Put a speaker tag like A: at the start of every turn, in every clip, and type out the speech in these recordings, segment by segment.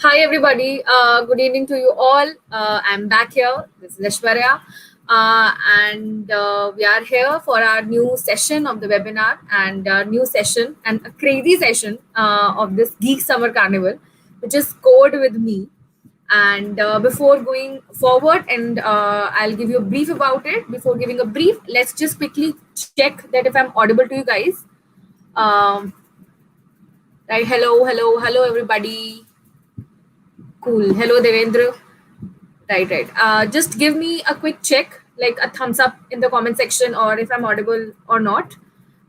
A: Hi, everybody. Good evening to you all. I'm back here. This is Aishwarya. And we are here for our new session of the webinar and new session and a crazy session of this Geek Summer Carnival, which is Code with Me. And before going forward, and I'll give you a brief about it. Before giving a brief, let's just quickly check that if I'm audible to you guys. Um, right. Hello, everybody. Cool. Hello, Devendra. Right. Just give me a quick check, like a thumbs up in the comment section, or if I'm audible or not.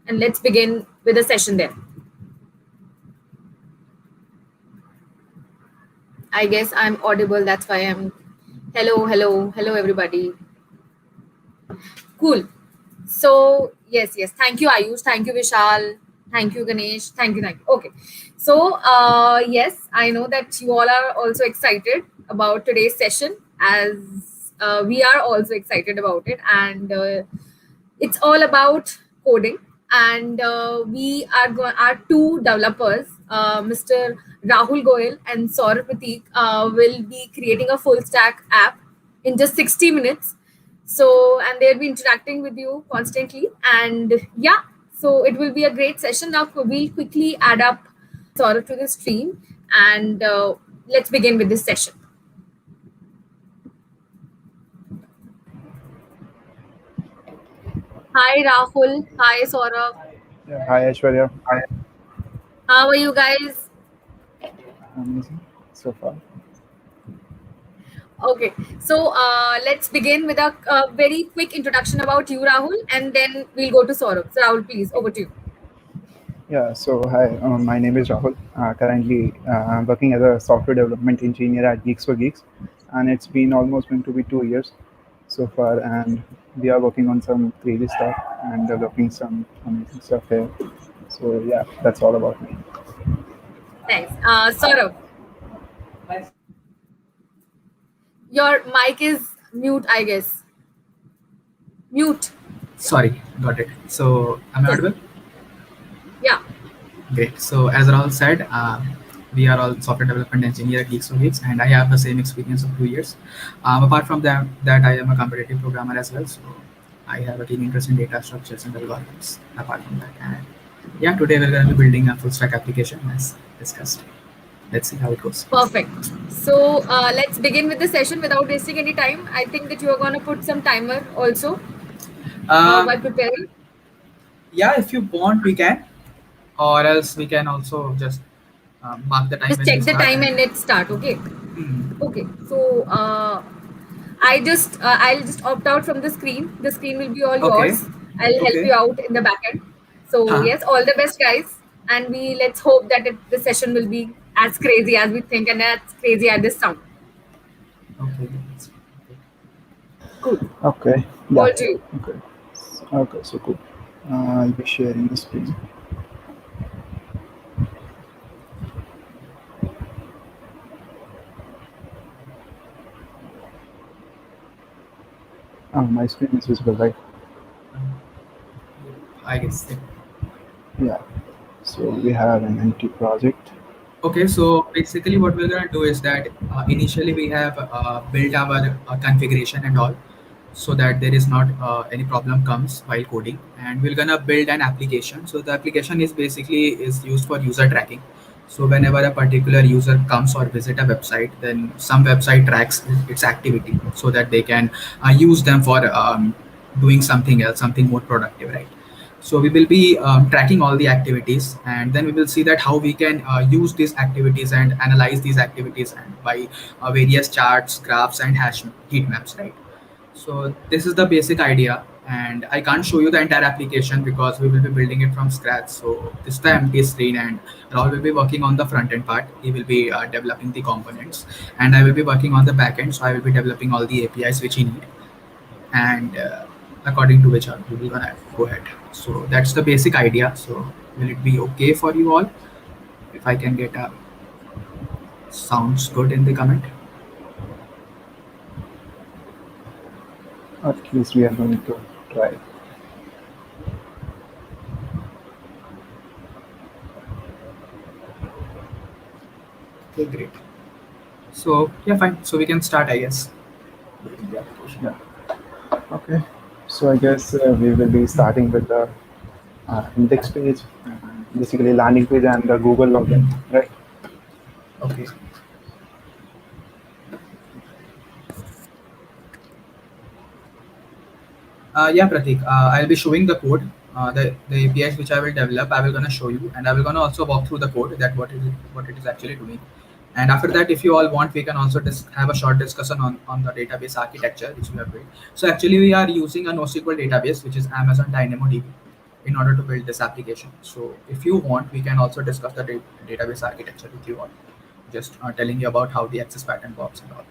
A: And let's begin with the session there. I guess I'm audible. That's why I'm. Hello, everybody. Cool. So yes. Thank you, Ayush. Thank you, Vishal. Thank you, Ganesh. Thank you. Okay. So yes, I know that you all are also excited about today's session, as we are also excited about it, and it's all about coding. And we are our two developers, Mr. Rahul Goyal and Saurabh Prateek, will be creating a full stack app in just 60 minutes. So, and they'll be interacting with you constantly. And yeah, so it will be a great session. Now, we'll quickly add up Saurabh to the stream, and let's begin with this session. Hi, Rahul. Hi, Saurabh.
B: Yeah, hi Aishwarya.
A: How are you guys?
B: Amazing so far.
A: Okay, so let's begin with a very quick introduction about you, Rahul, and then we'll go to Saurabh. So, Rahul, please, over to you.
B: Yeah, so hi, my name is Rahul. Currently, I'm working as a software development engineer at Geeks for Geeks, and it's been almost going to be 2 years so far, and we are working on some crazy stuff and developing some amazing stuff here. So yeah, that's all about me.
A: Thanks. Saurabh, your mic is mute, I guess. Mute.
C: Sorry, got it. So, am I
A: Yes.
C: audible?
A: Yeah.
C: Great. So, as Rahul said, we are all software development engineer at Geeks for Geeks, and I have the same experience of 2 years. Apart from that, I am a competitive programmer as well. So, I have a keen interest in data structures and algorithms. Apart from that, and yeah, today we're going to be building a full stack application as discussed. Let's see how it goes.
A: Perfect. So let's begin with the session without wasting any time. I think that you are going to put some timer also while preparing.
C: Yeah, if you want, we can, or else we can also just mark the time.
A: Just
C: when
A: check
C: we
A: the
C: start
A: time and let's start. Okay. Okay. So I'll just opt out from the screen. The screen will be all
C: Okay.
A: yours. I'll help
C: Okay.
A: you out in the back end. So
C: Huh.
A: yes, all the best, guys. And let's hope that the session will be as crazy as we think and as crazy as this sound.
C: Okay.
A: Cool.
B: Okay, yeah,
A: All to you.
B: okay, so cool. I'll be sharing the screen. My screen is visible, right?
C: I guess.
B: Yeah. So we have an empty project.
C: Okay, so basically what we're gonna do is that initially we have built our configuration and all, so that there is not any problem comes while coding, and we're gonna build an application. So the application is basically is used for user tracking. So whenever a particular user comes or visit a website, then some website tracks its activity so that they can use them for doing something else, something more productive, right? So we will be tracking all the activities, and then we will see that how we can use these activities and analyze these activities and by various charts, graphs, and hash heat maps, right? So this is the basic idea, and I can't show you the entire application because we will be building it from scratch. So this is the empty screen, and Rahul will be working on the front end part. He will be developing the components, and I will be working on the back end. So I will be developing all the APIs which he need, and according to which we will gonna go ahead. So that's the basic idea. So will it be okay for you all if I can get a sounds good in the comment?
B: At least we are going to try.
C: Okay, great. So yeah, fine. So we can start, I guess, building the application.
B: Yeah. Okay. So I guess we will be starting with the index page, basically landing page and the Google login, right?
C: Okay. Yeah, Pratik. I'll be showing the code, the APIs which I will develop. I will gonna show you, and I will gonna also walk through the code that what it is actually doing. And after that, if you all want, we can also have a short discussion on the database architecture which we have built. So actually, we are using a NoSQL database, which is Amazon DynamoDB, in order to build this application. So if you want, we can also discuss the database architecture if you want. Just telling you about how the access pattern works and all.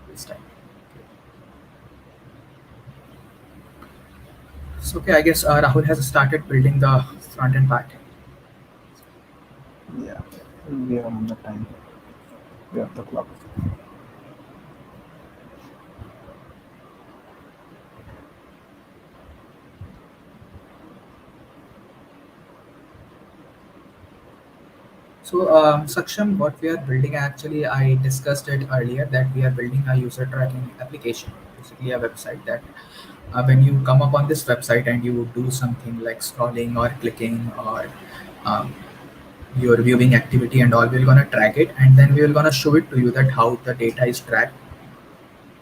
C: This time. So okay, I guess Rahul has started building the front end part.
B: Yeah. We are on the time. We have the clock.
C: So, Saksham, what we are building actually, I discussed it earlier that we are building a user tracking application, basically a website that when you come up on this website and you do something like scrolling or clicking or um, your viewing activity and all, we're gonna track it and then we're gonna show it to you that how the data is tracked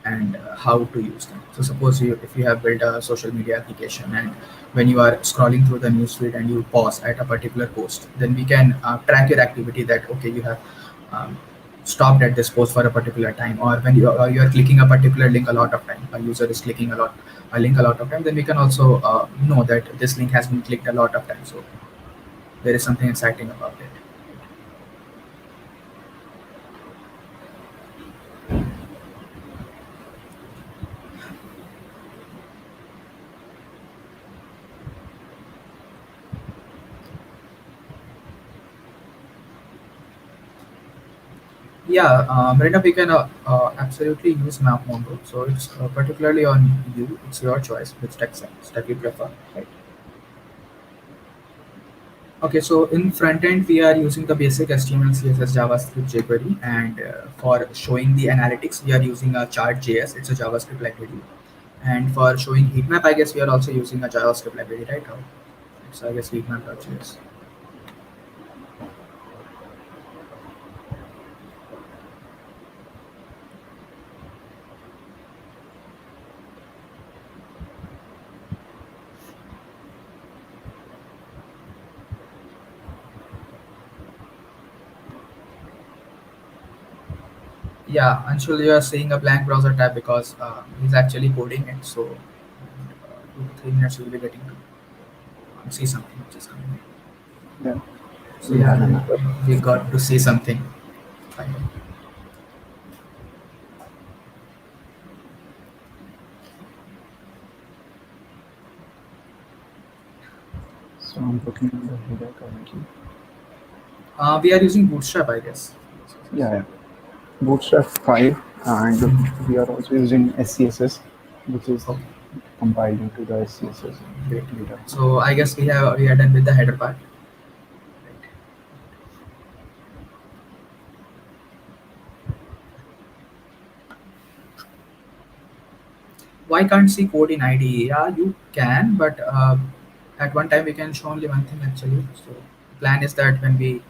C: and how to use them. So suppose if you have built a social media application and when you are scrolling through the newsfeed and you pause at a particular post, then we can track your activity that okay you have um, stopped at this post for a particular time, or when you are clicking a particular link a lot of time, a user is clicking a link a lot of time, then we can also know that this link has been clicked a lot of times. So there is something exciting about it. Yeah, Miranda, we can absolutely use Map Mongo. So it's particularly on you. It's your choice which stack you prefer. Right. Okay, so in front end we are using the basic HTML, CSS, JavaScript, jQuery, and for showing the analytics we are using a Chart.js. It's a JavaScript library, and for showing heat map, I guess we are also using a JavaScript library, right? So I guess heatmap.js. Yeah, Anshul, you are seeing a blank browser tab because he's actually coding it. So 2 to 3 minutes we'll be getting to see something which is coming.
B: Yeah.
C: So
B: We have
C: yeah,
B: an app.
C: we got to see something. Finally.
B: So I'm looking at the header currently.
C: We are using Bootstrap, I guess.
B: Yeah, yeah. Bootstrap 5, and we are also using SCSS, which is
C: Okay,
B: compiled into the SCSS
C: great.
B: data.
C: So I guess we are done with the header part. Right. Why can't see code in IDE? Yeah, you can, but at one time we can show only one thing actually. So plan is that when we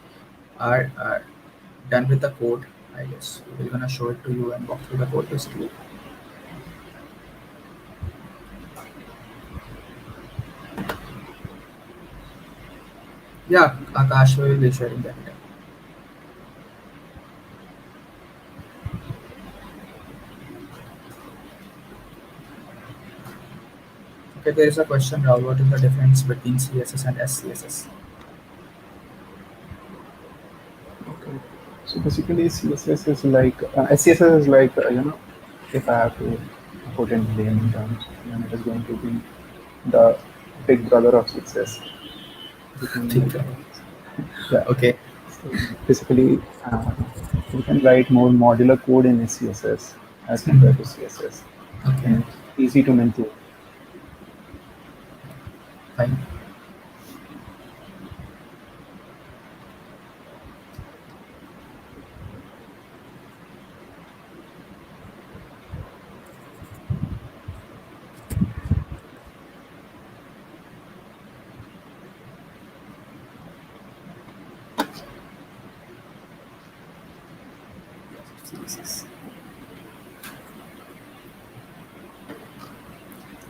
C: are done with the code, I guess we're gonna show it to you and walk through the code basically. Yeah, Akash will be sharing that. Okay, there is a question now. What is the difference between CSS and SCSS?
B: Okay. So basically, CSS is like SCSS is like if I have to put in layman terms, then it is going to be the big brother of CSS. You can
C: Think.
B: yeah.
C: Okay.
B: So basically, we can write more modular code in SCSS as compared to CSS,
C: Okay,
B: and it's easy to maintain.
C: fine.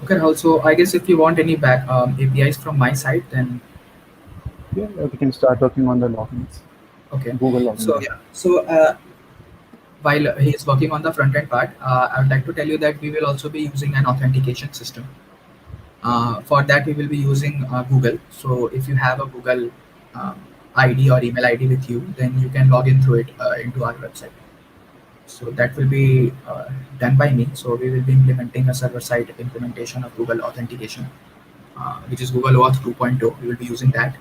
C: Okay, Rahul. So I guess if you want any back APIs from my side, then
B: Yeah, we can start working on the logins,
C: okay.
B: Google logins.
C: So yeah. So while he is working on the front end part, I would like to tell you that we will also be using an authentication system. For that, we will be using Google. So if you have a Google um, ID or email ID with you, then you can log in through it into our website. So that will be done by me. So we will be implementing a server-side implementation of Google authentication, which is Google Auth 2.0. We will be using that.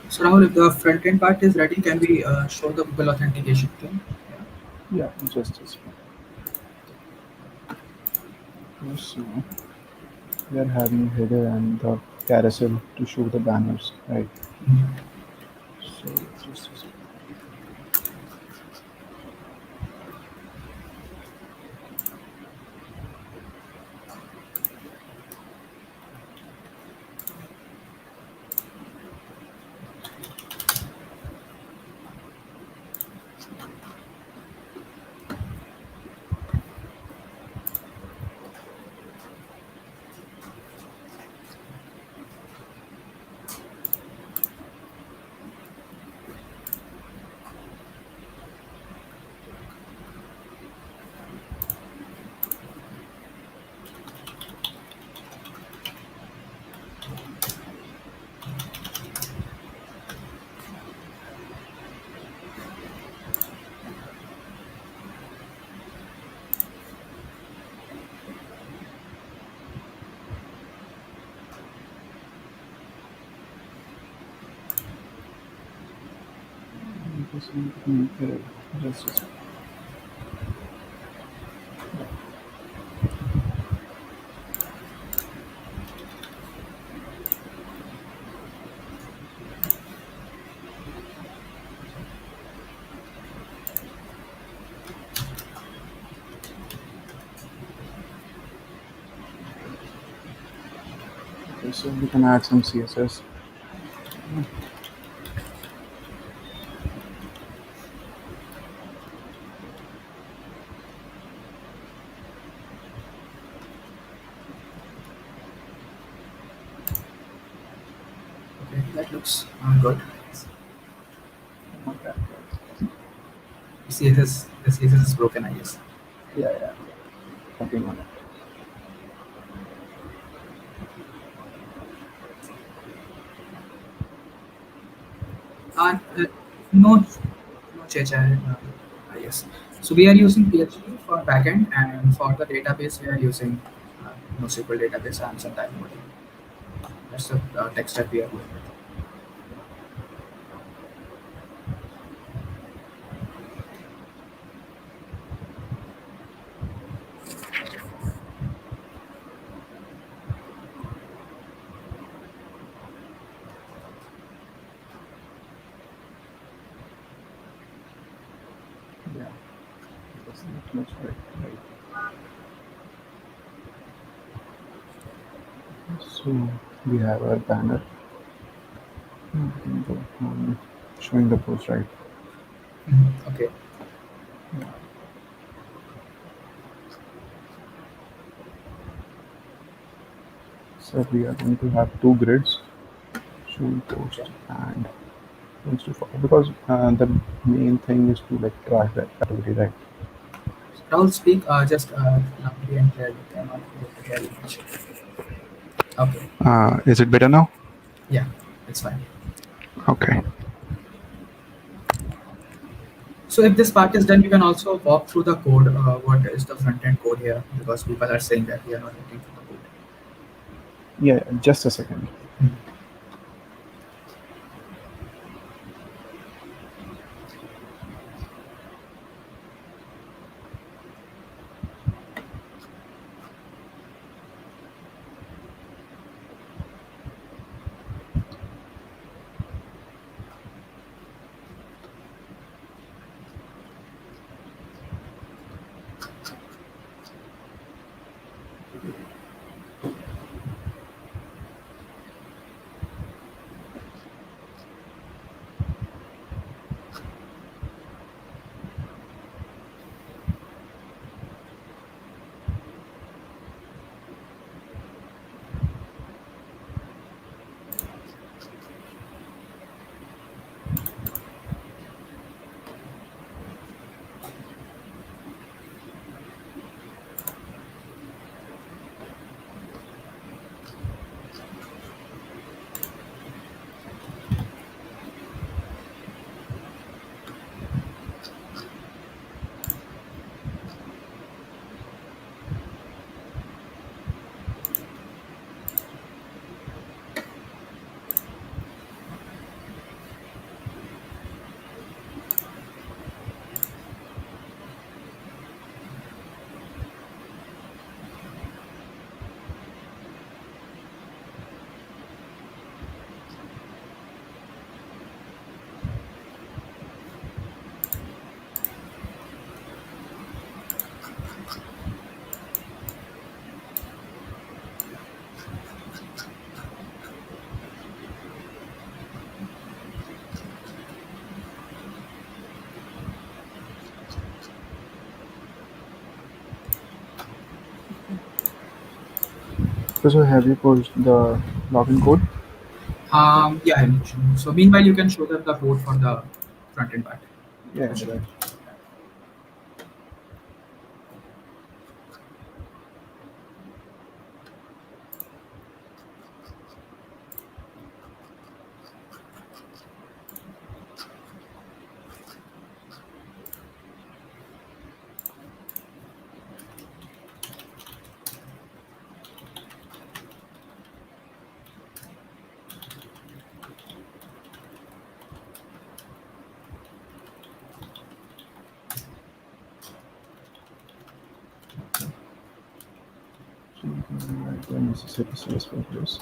C: So Rahul, if the front end part is ready, can we show the Google authentication thing? Yeah.
B: Yeah, just this one. Okay, so we are having header and the carousel to show the banners, right?
C: Mhm.
B: So just this one. Just this one. Okay, so we can add some CSS.
C: Okay, that looks good.
B: Okay.
C: CSS is broken, I guess.
B: Yeah, yeah. Working on it.
C: No, no change. Yes. So we are using PHP for backend, and for the database we are using NoSQL database and some time model. That's the tech stack we are going with.
B: Yeah, that's not much right. Right. So we have our banner. Showing the post, right?
C: Okay.
B: Yeah. So we are going to have two grids, showing
C: Okay.
B: post and things to follow, because the main thing is to like track that activity, right?
C: Rahul, speak just loudly and clearly. I'm not able to hear you much. Okay.
B: Is it better now?
C: Yeah, it's fine.
B: Okay.
C: So if this part is done, you can also walk through the code. What is the front end code here? Because people are saying that we are not looking for the code.
B: Yeah, just a second. So have you posted the login code?
C: Yeah, I mentioned. So meanwhile, you can show them the code for the front end part.
B: Yeah,
C: Question.
B: right. So you can write the necessary CSS for this.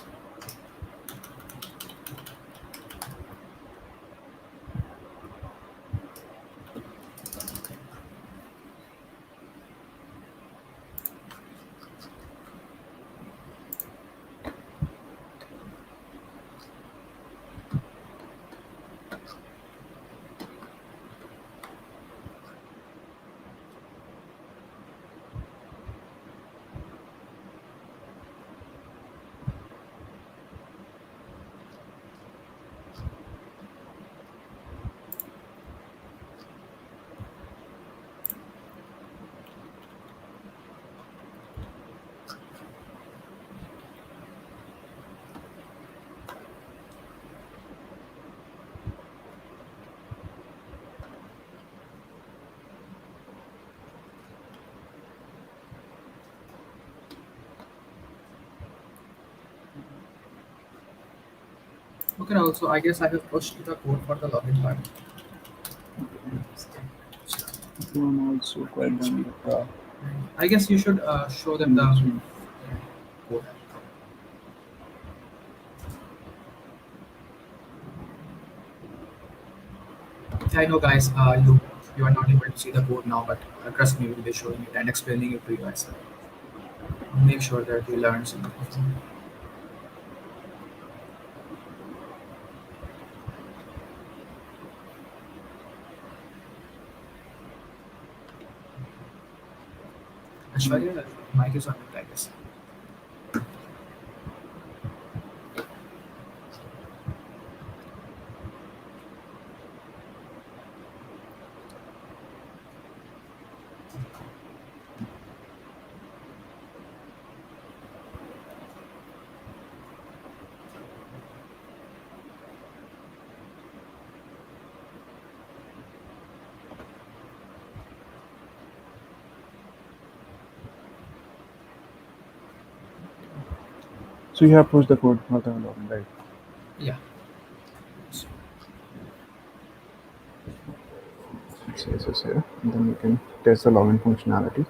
C: Okay, now so I guess I have pushed the code for the login part.
B: So I'm also quite done with the
C: I guess you should show them the
B: connection.
C: code. I know, guys. You are not able to see the code now, but trust me, we'll be showing it and explaining it to you as well. Make sure that you learn something. Ashwarya, mic is on mute, I guess.
B: So you have pushed the code for the login, right?
C: Yeah.
B: CSS here. And then you can test the login functionality.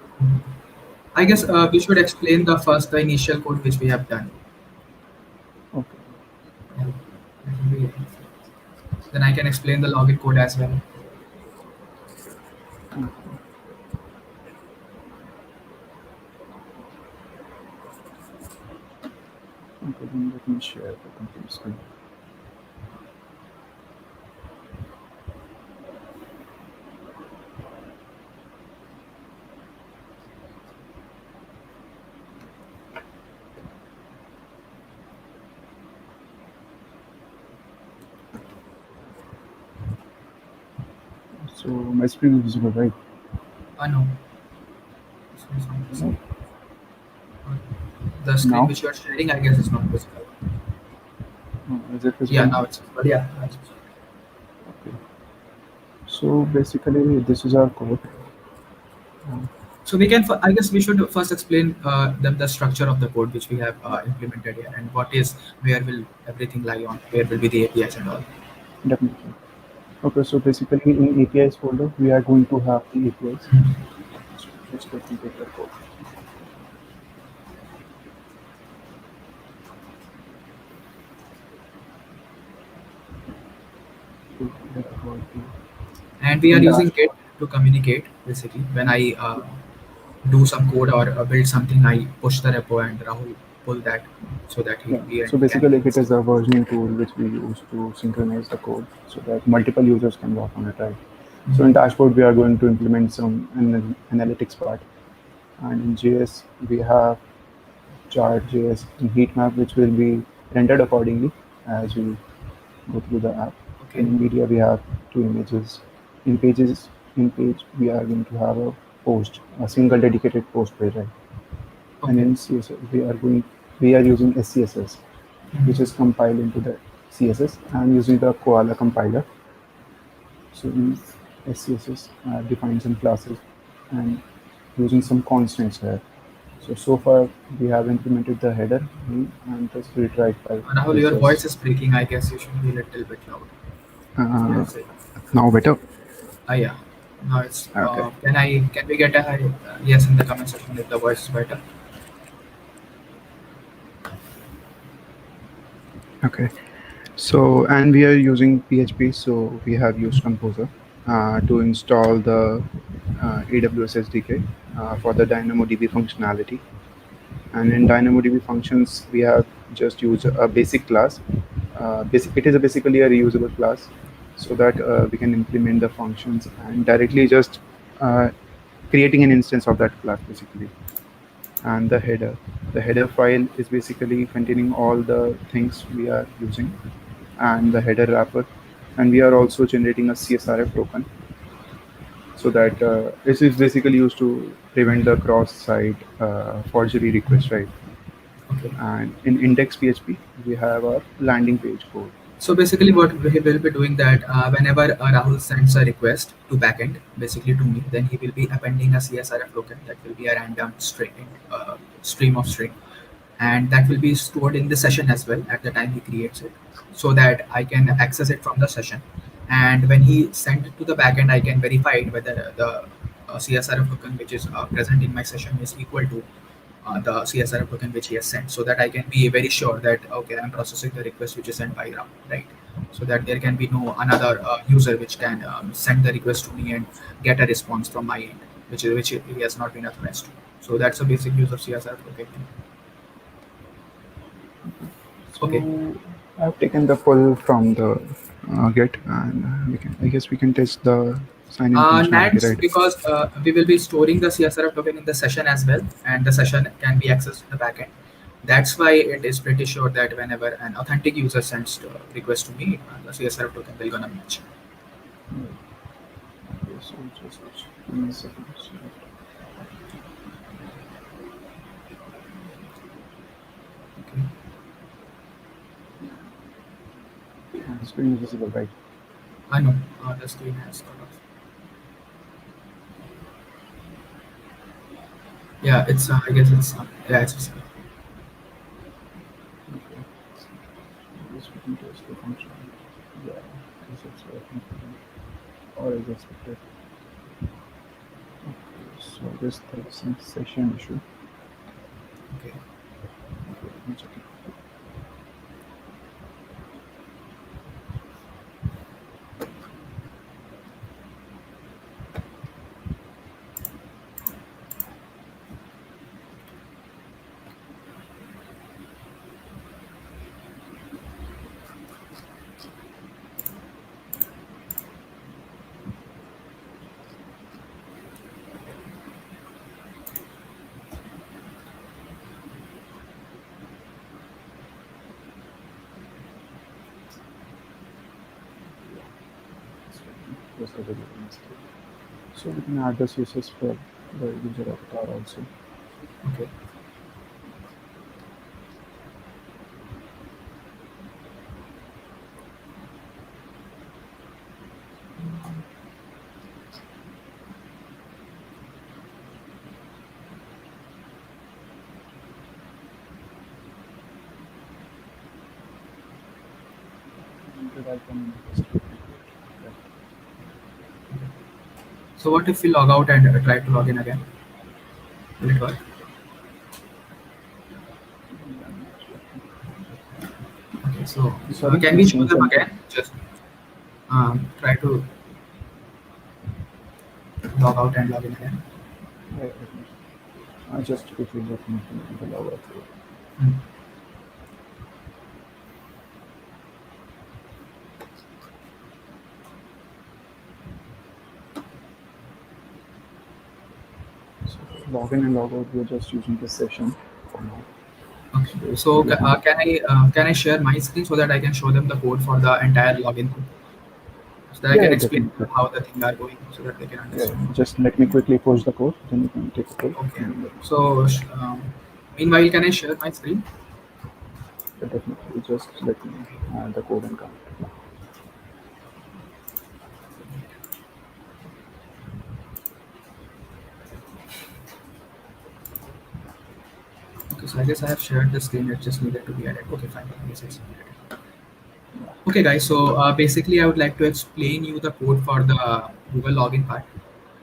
C: I guess we should explain the initial code which we have done.
B: Okay.
C: Yeah. Then I can explain the login code as well.
B: Okay, then let me share the complete screen. So my screen is visible, right?
C: No.
B: No.
C: The screen
B: Now?
C: which you are sharing, I guess, is not visible.
B: Is it visible?
C: Yeah, now it's visible. Yeah.
B: Okay. So basically, this is our code.
C: So we can, I guess, we should first explain them the structure of the code which we have implemented here, and where will everything lie on, where will be the APIs and all.
B: Definitely. Okay, so basically in APIs folder, we are going to have the APIs. So just let me take the code. So we are going to-
C: And we are
B: in
C: using
B: dashboard.
C: Git to communicate. Basically, when I do some code or build something, I push the repo and Rahul pull that so that
B: Yeah.
C: he
B: So
C: can.
B: basically, it is a versioning tool which we use to synchronize the code so that multiple users can work on it, right? So in dashboard, we are going to implement some analytics part, and in JS we have chart.js and heat map, which will be rendered accordingly as we go through the app.
C: Okay.
B: And in media, we have two images. In page, we are going to have a post, a single dedicated post page, right? And
C: Okay.
B: in CSS, we are using SCSS, which is compiled into the CSS and using the Koala compiler. So in SCSS, define some classes and using some constants here. So far we have implemented the header and the split right file.
C: Rahul, your voice is breaking. I guess you should be a little bit loud. Yes.
B: Now better.
C: Yeah. Now it's.
B: Okay.
C: Can we get a yes in the comment section if the voice is better?
B: Okay. So, and we are using PHP, so we have used Composer to install the AWS SDK for the DynamoDB functionality. And in DynamoDB functions, we have just used a basic class. It is basically a reusable class, so that we can implement the functions and directly just creating an instance of that class, basically. And the header file is basically containing all the things we are using and the header wrapper, and we are also generating a CSRF token, so that this is basically used to prevent the cross-site forgery request, right?
C: Okay.
B: And in index PHP, we have our landing page code.
C: So basically, what we will be doing that whenever Rahul sends a request to backend, basically to me, then he will be appending a CSRF token that will be a random string, stream of string, and that will be stored in the session as well at the time he creates it, so that I can access it from the session. And when he sent it to the backend, I can verify it whether the CSRF token which is present in my session is equal to the CSRF token which he has sent, so that I can be very sure that okay, I'm processing the request which is sent by Ram, right? So that there can be no another user which can send the request to me and get a response from my end, which he has not been authorized to. So that's a basic use of CSRF token.
B: So
C: Okay.
B: I've taken the pull from the Git, and I guess we can test the sign-in functionality,
C: NATs,
B: right?
C: because we will be storing the CSRF token in the session as well, and the session can be accessed in the backend. That's why it is pretty sure that whenever an authentic user sends a request to me, the CSRF token will gonna match.
B: Okay, so just give me a second.
C: Okay.
B: The screen is visible, right?
C: I know the screen has sort of. Yeah, it's. I guess it's. Yeah, it's visible.
B: Okay. This we can test the functionality. Yeah, I guess it's working or as expected. Okay, so I guess there's some session issue.
C: Okay.
B: Okay, let me check it. Just a little mistake. So we can add the CSS for the user avatar also.
C: Okay. So what if we log out and try to log in again? Will it work? Okay, so
B: Sorry,
C: can we
B: please
C: show
B: change
C: them
B: the-
C: again? Just try to log out and log in again.
B: I just quickly let me the log out.
C: Hmm.
B: So for login and log out, we're just using this session for now.
C: Okay. So can I share my screen so that I can show them the code for the entire login, so that I
B: Yeah,
C: can
B: yeah,
C: explain
B: definitely.
C: how the things are going, so that they can
B: Yeah,
C: understand.
B: just let me quickly post the code, then you can take a code.
C: Okay.
B: And,
C: So meanwhile, can I share my screen?
B: definitely, just let me add the code and count.
C: Okay, so I guess I have shared the screen. It just needed to be added. Okay, fine. I guess it's added. Okay, guys. So basically, I would like to explain you the code for the Google login part.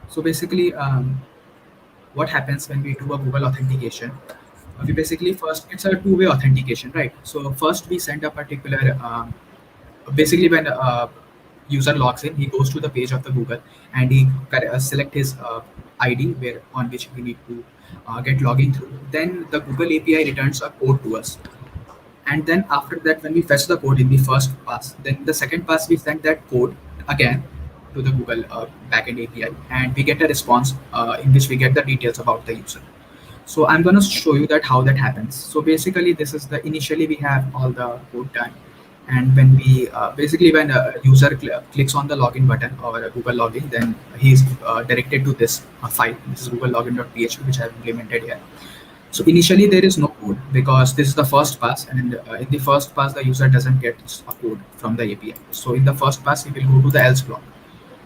C: So basically, what happens when we do a Google authentication? We basically first, it's a two-way authentication, right? So first we send a particular basically when user logs in, he goes to the page of the Google and he select his ID where on which we need to get login through. Then the Google API returns a code to us, and then after that, when we fetch the code in the first pass, then the second pass we send that code again to the Google backend API, and we get a response in which we get the details about the user. So I'm going to show you that how that happens. So basically, this is the initially we have all the code done, and when we basically when a user clicks on the login button or a Google login, then he's directed to this file. This is Google login.php, which I have implemented here. So initially there is no code because this is the first pass, and in the first pass the user doesn't get a code from the API. So in the first pass we will go to the else block.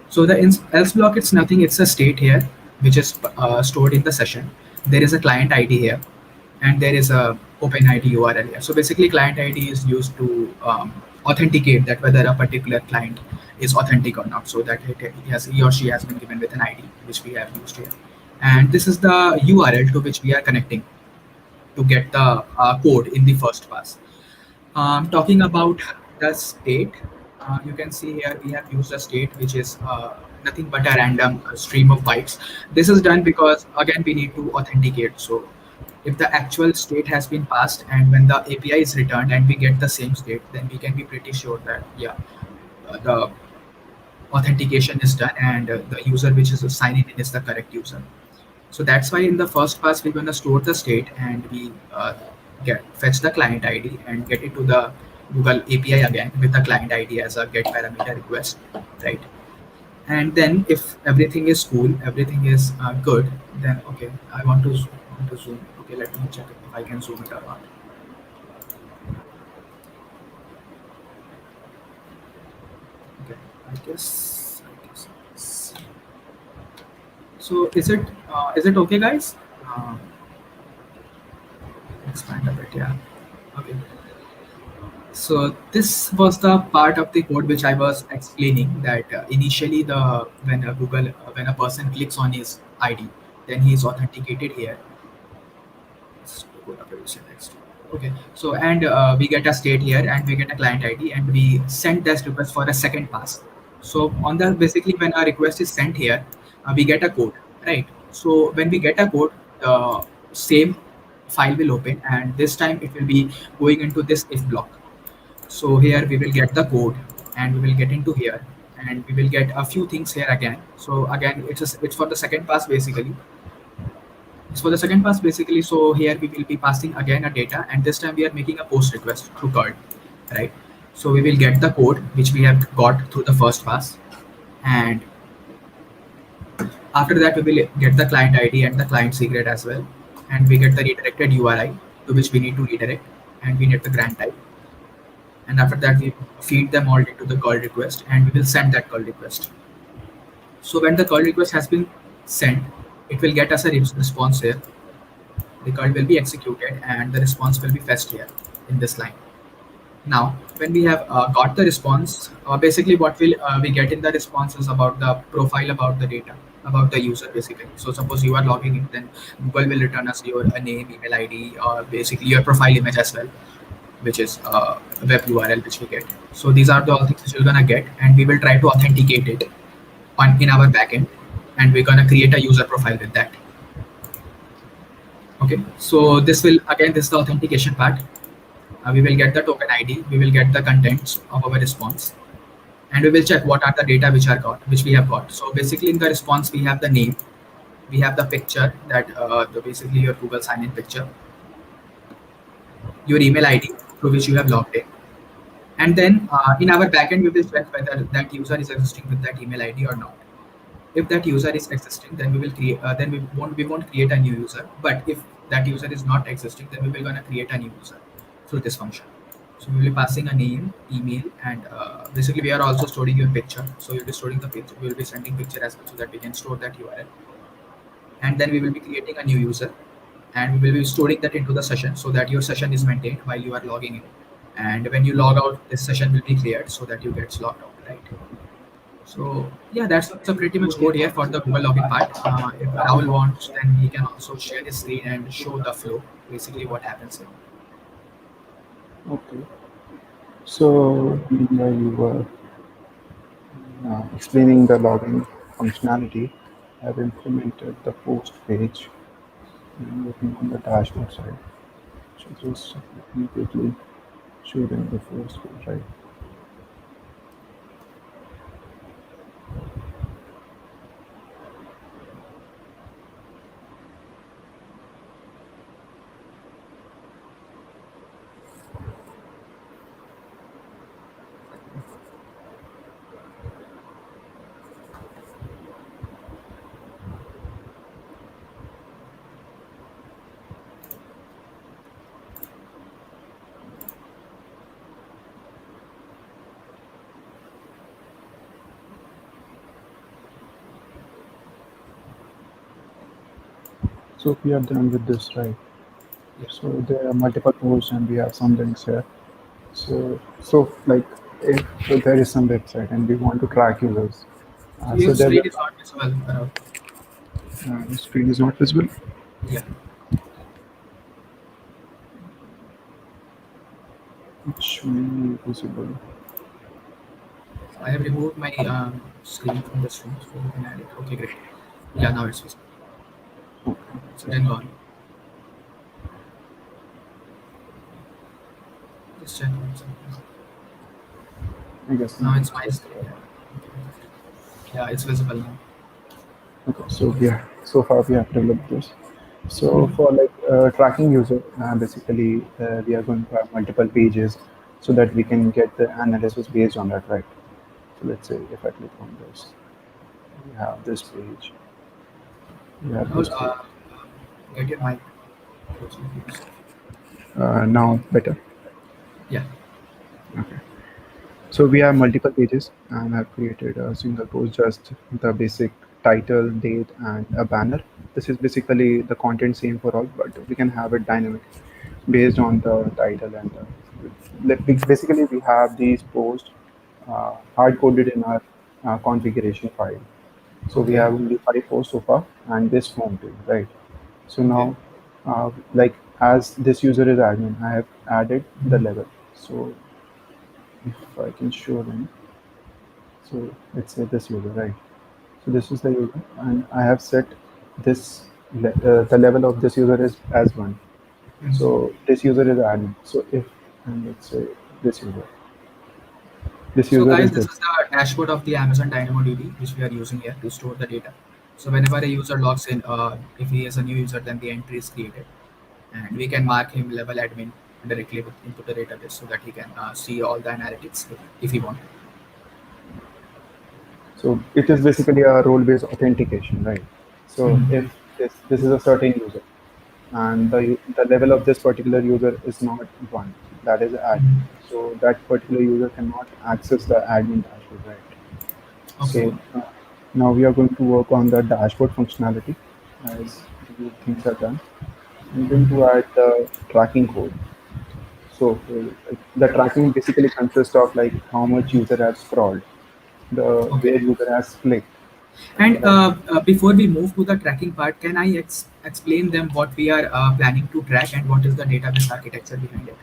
C: So the else block, it's nothing. It's a state here which is stored in the session. There is a client ID here, and there is a OpenID URL here. So basically, client ID is used to authenticate that whether a particular client is authentic or not. So that he or she has been given with an ID, which we have used here. And this is the URL to which we are connecting to get the code in the first pass. Talking about the state, you can see here we have used a state which is nothing but a random stream of bytes. This is done because again we need to authenticate. So if the actual state has been passed and when the API is returned and we get the same state, then we can be pretty sure that yeah, the authentication is done and the user which is signing in is the correct user. So that's why in the first pass we're going to store the state and we get fetch the client ID and get it to the Google API again with the client ID as a get parameter request, right? And then if everything is cool, everything is good, then okay, I want to zoom. Okay, let me check if I can zoom it or not. Okay, I guess. So is it okay, guys? Uh, expand a bit, yeah. Okay. So this was the part of the code which I was explaining that initially the when a when a person clicks on his ID, then he is authenticated here. Let's go to producer next. Okay, so and we get a state here and we get a client ID and we send this request for a second pass. So on the basically when a request is sent here, we get a code, right? So when we get a code, the same file will open and this time it will be going into this if block. So here we will get the code and we will get into here and we will get a few things here again. So again, it's for the second pass basically. It's for the second pass basically. So here we will be passing again a data and this time we are making a post request through card, right? So we will get the code which we have got through the first pass and after that we will get the client ID and the client secret as well and we get the redirected URI to which we need to redirect and we get the grant type and after that we feed them all into the call request and we will send that call request. So when the call request has been sent, it will get us a response here. The call will be executed and the response will be fetched here in this line. Now when we have got the response, basically what will we get in the response is about the profile, about the data, about the user basically. So suppose you are logging in, then Google will return us your name, email ID, or basically your profile image as well, which is a web URL which we get. So these are the all things which we're gonna get, and we will try to authenticate it on in our backend, and we're gonna create a user profile with that. Okay, so this is the authentication part. We will get the token ID, we will get the contents of our response, and we will check what are the data which we have got. So basically in the response we have the name, we have the picture that basically your Google sign in picture, your email ID through which you have logged in. And then in our backend, we will check whether that user is existing with that email ID or not. If that user is existing, then we will create. Then we won't create a new user. But if that user is not existing, then we will gonna create a new user through this function. So we will be passing a name, email, and basically we are also storing your picture. So you'll be storing the picture. We will be sending picture as well so that we can store that URL. And then we will be creating a new user, and we will be storing that into the session so that your session is maintained while you are logging in, and when you log out this session will be cleared so that you get logged out, right? So yeah, that's a pretty much code here for the Google login part. If Rahul wants, then he can also share his screen and show the flow, basically what happens here.
B: Okay. So you were explaining the login functionality. I've implemented the post page. I'm looking on the dashboard side. So just let me quickly show them the first page, right? So we are done with this, right?
C: Yeah.
B: So there are multiple posts and we have some links here. So like if there is some website and we want to track users,
C: So
B: so
C: your
B: there
C: screen
B: will
C: is not visible, Rahul.
B: the screen is not visible.
C: Yeah.
B: It should be visible.
C: I have removed my screen from the stream, so you can add it. Okay, great. Yeah, now it's visible.
B: Okay.
C: So then gone. Just check one second.
B: I guess
C: Now
B: not.
C: it's my screen. Yeah. Yeah, it's visible now.
B: Okay, so yeah, so far we have developed this. So
C: Mhm.
B: for like tracking user, basically we are going to have multiple pages so that we can get the analysis based on that, right? So let's say if I click on this, we have this page, we have
C: Rahul,
B: this page.
C: get your mic closer, please.
B: Now better.
C: Yeah.
B: Okay. So we have multiple pages and I've created a single post, just the basic title, date, and a banner. This is basically the content same for all, but we can have it dynamic based on the title and basically we have these posts hard coded in our configuration file. So we
C: Okay.
B: have only 5 posts so far and this form too, right? So
C: Okay.
B: now, like as this user is admin, I have added the
C: Mhm.
B: level. So if I can show them, so let's say this user, right? So this is the user, and I have set this the level of this user is as one.
C: Mhm.
B: So this user is admin. So if and let's say this this
C: So
B: user
C: guys,
B: is
C: this
B: this.
C: is the dashboard of the Amazon DynamoDB, which we are using here to store the data. So whenever a user logs in, if he is a new user, then the entry is created, and we can mark him level admin directly into the database so that he can see all the analytics if he want.
B: So it is basically a role-based authentication, right? So
C: Mhm.
B: if this is a certain user, and the level of this particular user is not one, that is admin.
C: Mhm.
B: So that particular user cannot access the admin dashboard, right?
C: Okay.
B: So now we are going to work on the dashboard functionality as the things are done. I'm going to add the tracking code. So the tracking basically consists of like how much user has scrolled, the
C: Okay.
B: where user has clicked,
C: And
B: right?
C: before we move to the tracking part, can I explain them what we are planning to track and what is the database architecture behind it?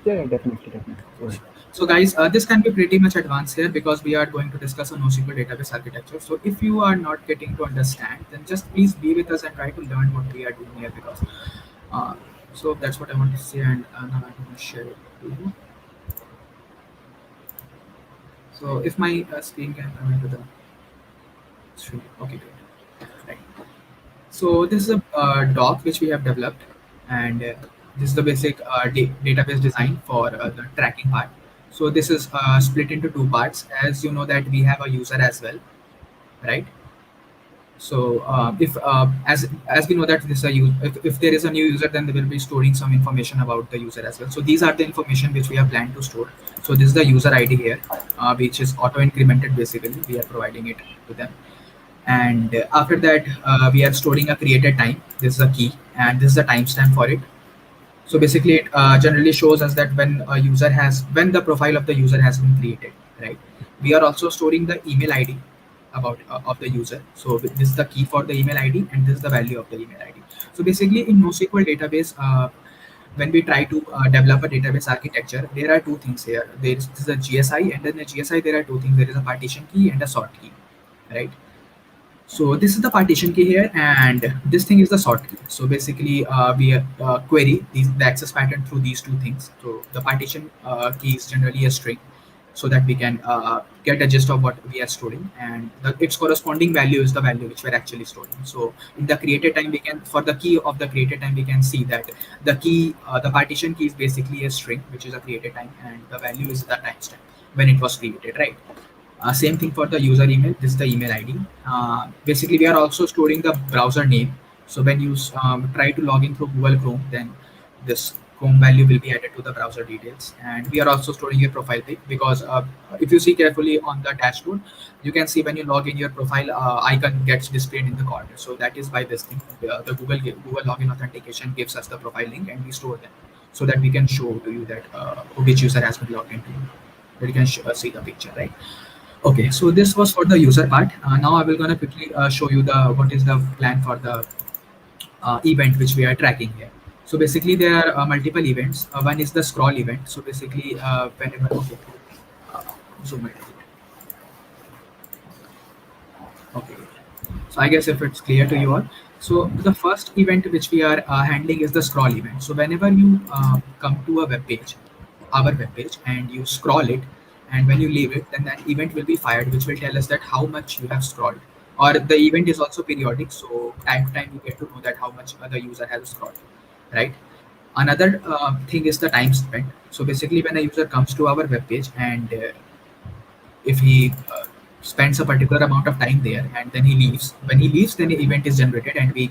B: Yeah, yeah, definitely, definitely. Go ahead.
C: So guys, this can be pretty much advanced here because we are going to discuss a NoSQL database architecture. So if you are not getting to understand, then just please be with us and try to learn what we are doing here because uh, so that's what I want to say and now I'm going to share it to you. So if my screen can come into the screen, okay, great. Right. So this is a doc which we have developed, and this is the basic database design for the tracking part. So this is split into two parts. As you know that we have a user as well, right? So if as we know that this is if there is a new user, then they will be storing some information about the user as well. So these are the information which we have planned to store. So this is the user ID here, which is auto incremented. Basically, we are providing it to them, and after that we are storing a created time. This is a key and this is the timestamp for it. So basically it generally shows us that when the profile of the user has been created, right? We are also storing the email id about of the user. So this is the key for the email id and this is the value of the email id. So basically in NoSQL database, when we try to develop a database architecture, there are two things here. This is a gsi, and then the gsi there are two things. There is a partition key and a sort key, right? So this is the partition key here, and this thing is the sort key. So basically, we query the access pattern through these two things. So the partition key is generally a string, so that we can get a gist of what we are storing, and its corresponding value is the value which we're actually storing. So in the created time, we can for the key of the created time, we can see that the partition key is basically a string, which is a created time, and the value is the timestamp when it was created, right? Same thing for the user email. This is the email ID. Basically, we are also storing the browser name. So when you try to log in through Google Chrome, then this Chrome value will be added to the browser details, and we are also storing your profile pic because if you see carefully on the dashboard, you can see when you log in, your profile icon gets displayed in the corner. So that is by this thing. The Google login authentication gives us the profile link, and we store them so that we can show to you that which user has been logged into. That you can see the picture, right? Okay, so this was for the user part. Now I will gonna quickly show you the what is the plan for the event which we are tracking here. So basically there are multiple events. One is the scroll event. So basically whenever uh, zoom it. Okay. So I guess if it's clear to you all. So the first event which we are handling is the scroll event. So whenever you come to a web page, our web page, and you scroll it, and when you leave it, then that event will be fired, which will tell us that how much you have scrolled. Or the event is also periodic, so time to time you get to know that how much the user has scrolled, right? Another thing is the time spent. So basically, when a user comes to our web page and if he spends a particular amount of time there and then he leaves, when he leaves, then the event is generated and we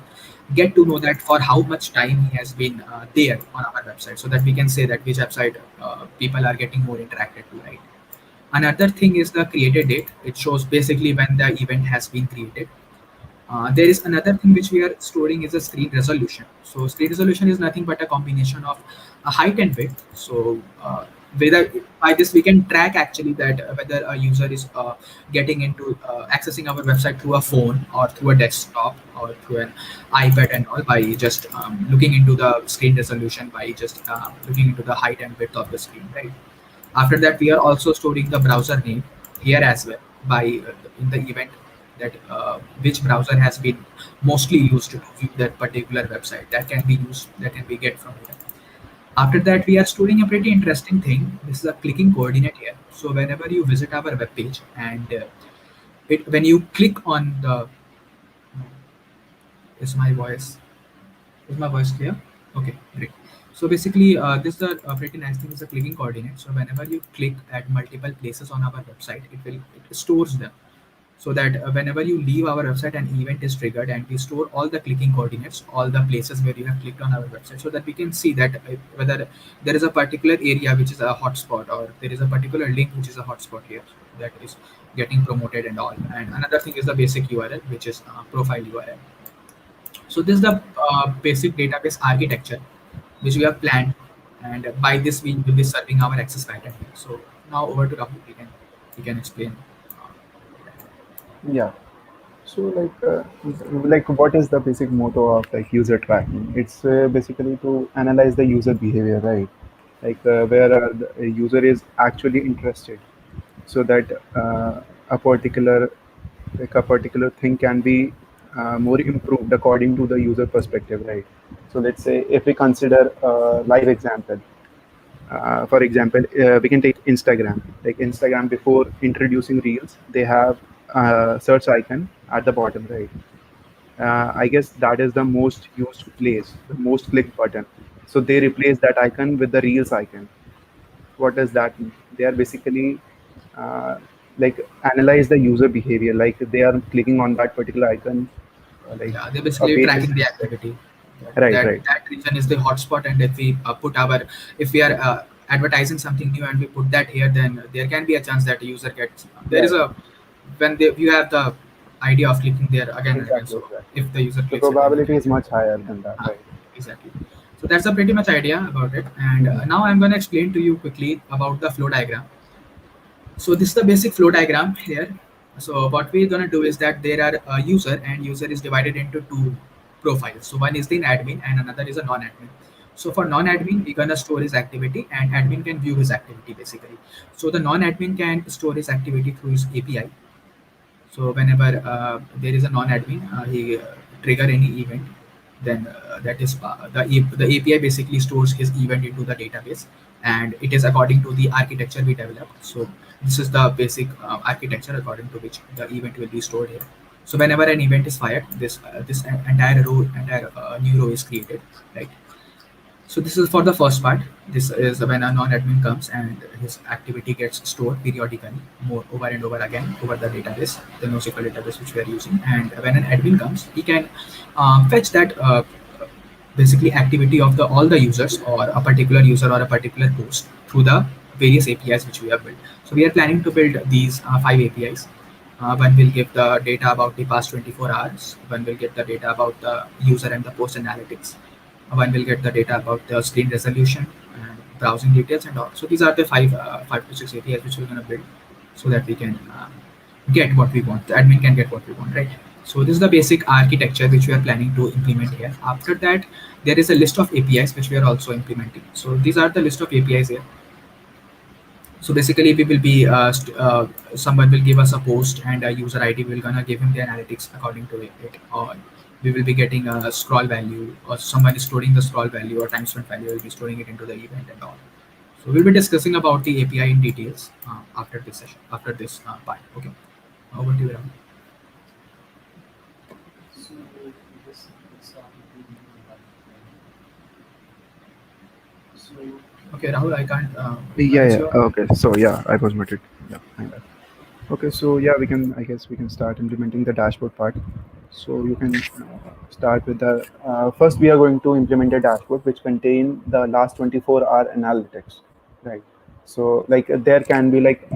C: get to know that for how much time he has been there on our website, so that we can say that which website people are getting more interacted to, right? Another thing is the created date. It shows basically when the event has been created. There is another thing which we are storing is a screen resolution. So screen resolution is nothing but a combination of a height and width. So whether by this we can track actually that whether a user is getting into accessing our website through a phone or through a desktop or through an iPad and all, by just looking into the screen resolution, by just looking into the height and width of the screen, right? After that, we are also storing the browser name here as well by in the event that which browser has been mostly used to view that particular website. That can be used, that can be get from here. After that, we are storing a pretty interesting thing. This is a clicking coordinate here. So whenever you visit our web page and when you click on the, is my voice clear? Okay, great. So basically, this is a pretty nice thing is a clicking coordinate. So whenever you click at multiple places on our website, it stores them, so that whenever you leave our website, an event is triggered, and we store all the clicking coordinates, all the places where you have clicked on our website, so that we can see that whether there is a particular area which is a hotspot, or there is a particular link which is a hotspot here that is getting promoted and all. And another thing is the basic URL, which is profile URL. So this is the basic database architecture which we have planned, and by this we will be serving our access pattern. So now over to Rahul, we can explain.
B: Yeah. So like what is the basic motto of like user tracking? It's basically to analyze the user behavior, right? Like where the user is actually interested, so that a particular a particular thing can be more improved according to the user perspective, right? So let's say if we consider a live example, for example, we can take Instagram. Like Instagram, before introducing Reels, they have a search icon at the bottom, right? I guess that is the most used place, the most clicked button. So they replace that icon with the Reels icon. What does that mean? They are basically uh, like analyze the user behavior. Like they are clicking on that particular icon, like
C: Yeah, they're
B: a
C: basically
B: page is
C: tracking the activity.
B: right,
C: That
B: right,
C: that region is the hotspot, and if we if we are advertising something new and we put that here, then there can be a chance that a user gets. There
B: yeah,
C: is a when you have the idea of clicking there again and again.
B: exactly,
C: So
B: exactly.
C: if the user
B: The
C: clicks it, then you
B: probability
C: can
B: is
C: get
B: much higher than that, right?
C: exactly. So that's a pretty much idea about it. And
B: Mhm.
C: now I'm going to explain to you quickly about the flow diagram. So this is the basic flow diagram here. So what we're gonna do is that there are a user, and user is divided into two profiles. So one is the admin and another is a non-admin. So for non-admin, we're gonna store his activity, and admin can view his activity basically. So the non-admin can store his activity through his API. So whenever there is a non-admin, he trigger any event, then that is the API basically stores his event into the database, and it is according to the architecture we developed. So this is the basic architecture according to which the event will be stored here. So whenever an event is fired, this entire new row is created, right? So this is for the first part. This is when a non-admin comes and his activity gets stored periodically, more over and over again over the database, the NoSQL database which we are using. And when an admin comes, he can fetch that basically activity of the all the users or a particular user or a particular post through the various APIs which we have built. So we are planning to build these five APIs. One will give the data about the past 24 hours. One will get the data about the user and the post analytics. One will get the data about the screen resolution and browsing details and all. So these are the five to six APIs which we're going to build so that we can get what we want. The admin can get what we want, right? So this is the basic architecture which we are planning to implement here. After that, there is a list of APIs which we are also implementing. So these are the list of APIs here. So basically, we will be someone will give us a post and a user ID. We're gonna give him the analytics according to it, or we will be getting a scroll value, or someone is storing the scroll value or time spent value. Will be storing it into the event and all. So we'll be discussing about the API in details after this session, after this part. Okay, over to you, Ram.
B: So this start with so
C: Okay, Rahul, I can't.
B: yeah,
C: It's
B: yeah.
C: your.
B: Okay. So yeah, I was muted. Yeah, my bad. Okay, so yeah, we can. I guess we can start implementing the dashboard part. So you can start with the first. We are going to implement a dashboard which contain the last 24-hour analytics, right? So there can be like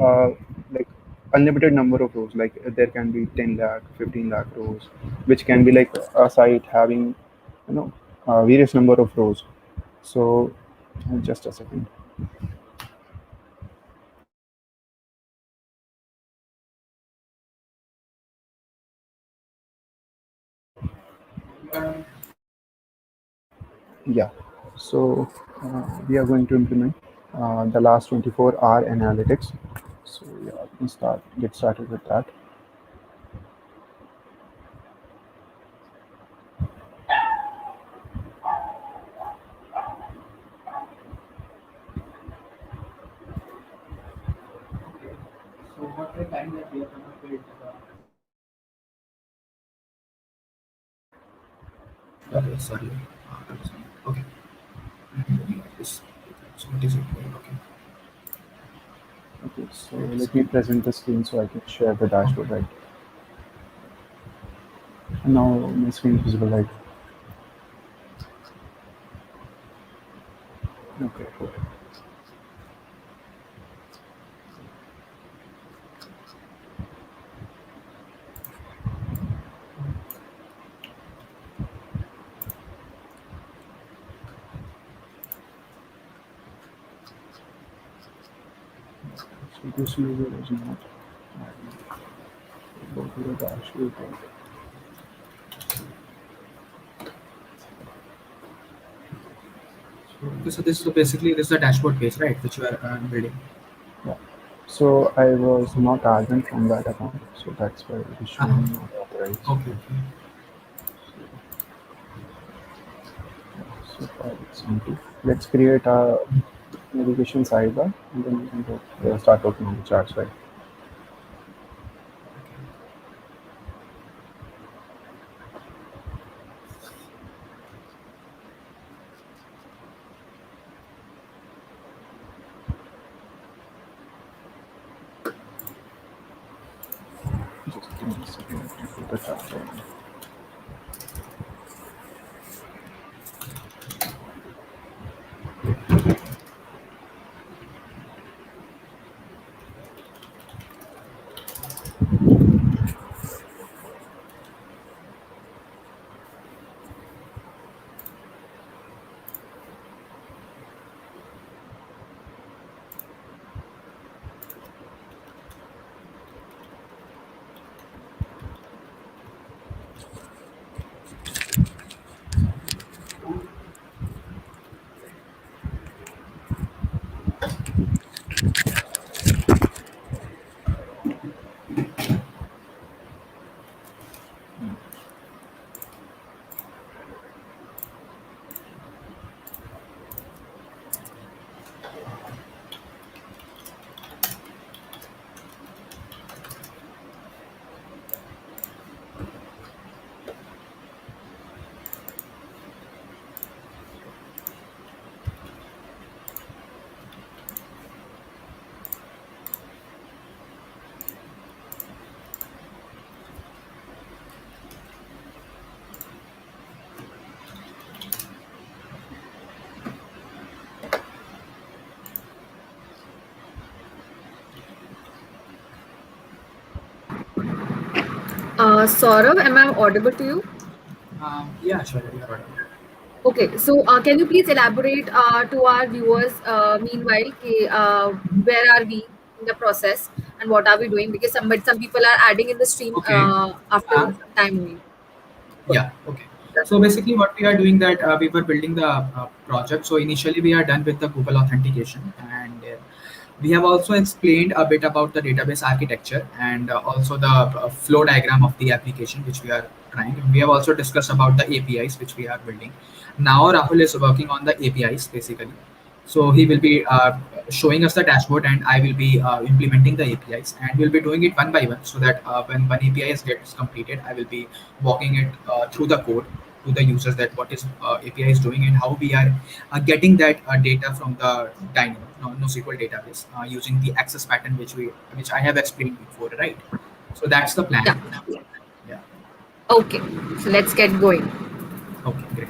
B: unlimited number of rows. Like there can be 10 lakh, 15 lakh rows, which can be like a site having you know various number of rows. So just a second. Yeah. So we are going to implement the last 24-hour analytics. So yeah, we can get started with that.
C: So what the time that we are gonna build? Okay, sorry. Okay. This. So what is it? Okay.
B: Okay, so let me present the screen so I can share the dashboard, right? And now my screen is visible, right? Okay, cool. So this user is not. Go to the dashboard.
C: Okay, so this is basically this is the dashboard page, right, which you are building.
B: Yeah. So I was not admin from that account, so that's why it is
C: Uh-huh.
B: showing not authorized.
C: Okay. Okay.
B: So far it's empty. Let's create a navigation sidebar and then we can start working on the charts, right? Just give me a second to put the chart on.
A: Saurav, am I audible to you?
C: Yeah, sure, you're right.
A: Okay, so can you please elaborate to our viewers, meanwhile, where are we in the process and what are we doing? Because some people are adding in the stream
C: Okay.
A: after
C: Uh,
A: some time only.
C: Yeah, okay. So basically, what we are doing that we were building the project. So initially, we are done with the Google authentication, and we have also explained a bit about the database architecture and also the flow diagram of the application which we are trying. We have also discussed about the APIs which we are building. Now Rahul is working on the APIs basically. So he will be showing us the dashboard, and I will be implementing the APIs, and we'll be doing it one by one, so that when one API gets completed, I will be walking it through the code to the users that what is API is doing and how we are getting that data from the Dynamo NoSQL database using the access pattern which I have explained before, right? So that's the plan.
A: Yeah.
C: Yeah.
A: Okay. So let's get going.
C: Okay. Great.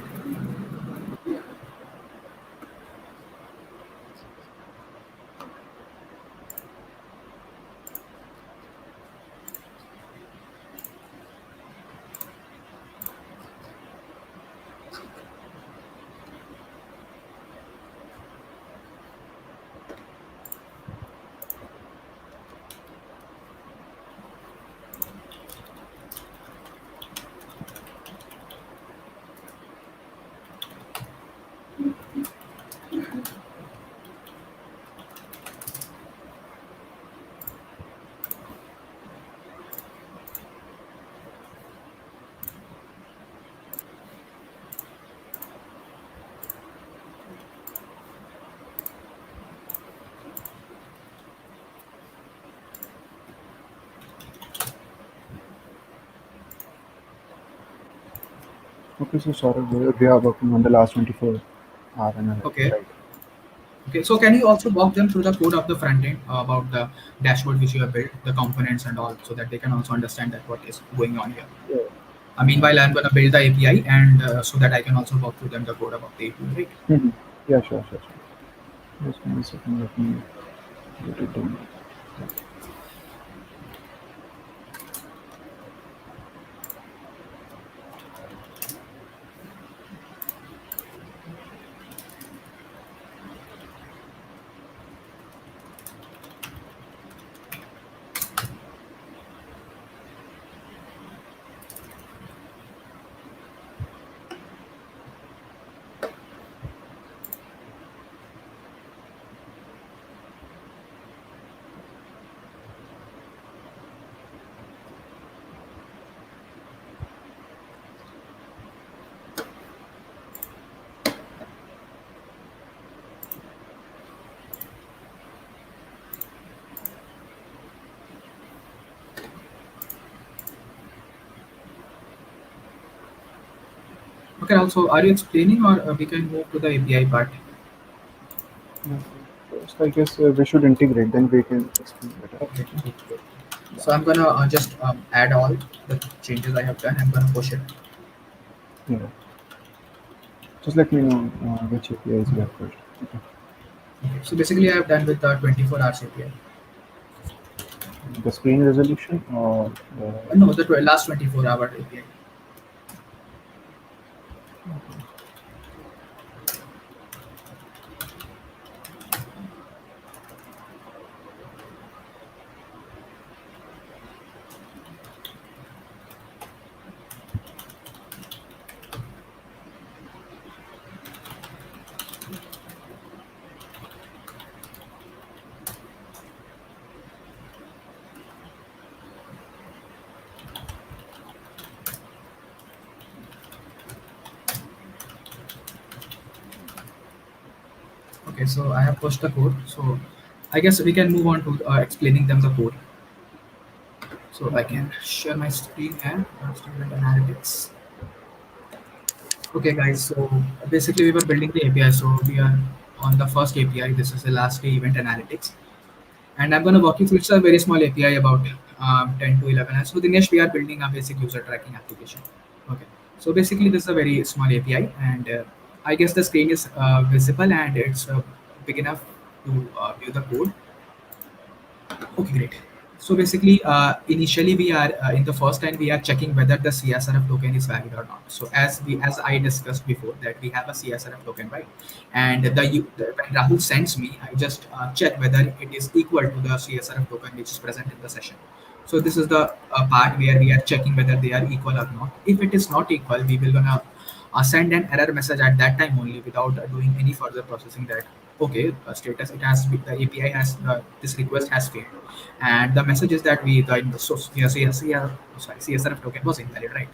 B: Okay, so Saurabh, we are working on the last 24-hour analytics,
C: Okay.
B: right?
C: Okay. So can you also walk them through the code of the front end about the dashboard which you have built, the components and all, so that they can also understand that what is going on here.
B: Yeah.
C: Meanwhile, I'm going to build the API, and so that I can also walk through them the code about the API, right?
B: Mhm. Yeah, sure. Just 1 second, let me get it done.
C: Okay. Also, are you explaining, or we can move to the API part?
B: Uh, First, I guess we should integrate, then we can explain better.
C: Okay. Good, good. So I'm gonna just add all the changes I have done. I'm gonna push it.
B: Yeah. Just let me know which APIs we have first. Okay.
C: Okay. So basically, I have done with the 24 hours API.
B: The screen resolution or the.
C: No, the last 24-hour API. Okay. So I have pushed the code. So I guess we can move on to explaining them the code. So I
B: Okay.
C: can share my screen here. Student analytics. Okay, guys. So basically, we were building the API. So we are on the first API. This is the last day event analytics, and I'm going to walk you through. It's a very small API, about 10 to 11. And so Dinesh, we are building a basic user tracking application. Okay. So basically, this is a very small API, and I guess the screen is visible, and it's big enough to view the code. Okay, great. So basically, initially we are in the first line we are checking whether the CSRF token is valid or not. So as I discussed before that we have a CSRF token, right? And when Rahul sends me, I just check whether it is equal to the CSRF token which is present in the session. So this is the part where we are checking whether they are equal or not. If it is not equal, we will gonna send an error message at that time only without doing any further processing. That okay, status it has the API has this request has failed, and the message is that the source CSRF token was invalid, right?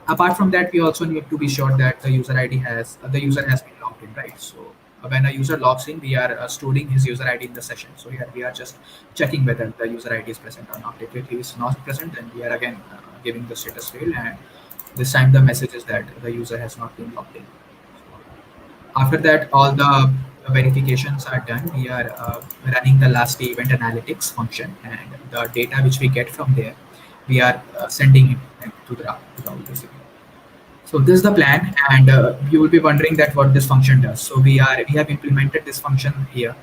C: Apart from that, we also need to be sure that the user has been logged in, right? So when a user logs in, we are storing his user ID in the session. So here we are just checking whether the user ID is present or not. If it is not present, then we are again giving the status fail, and this time the message is that the user has not been logged in. After that, all the verifications are done. We are running the last event analytics function, and the data which we get from there, we are sending it to the basically. So this is the plan, and you will be wondering that what this function does. So we have implemented this function here.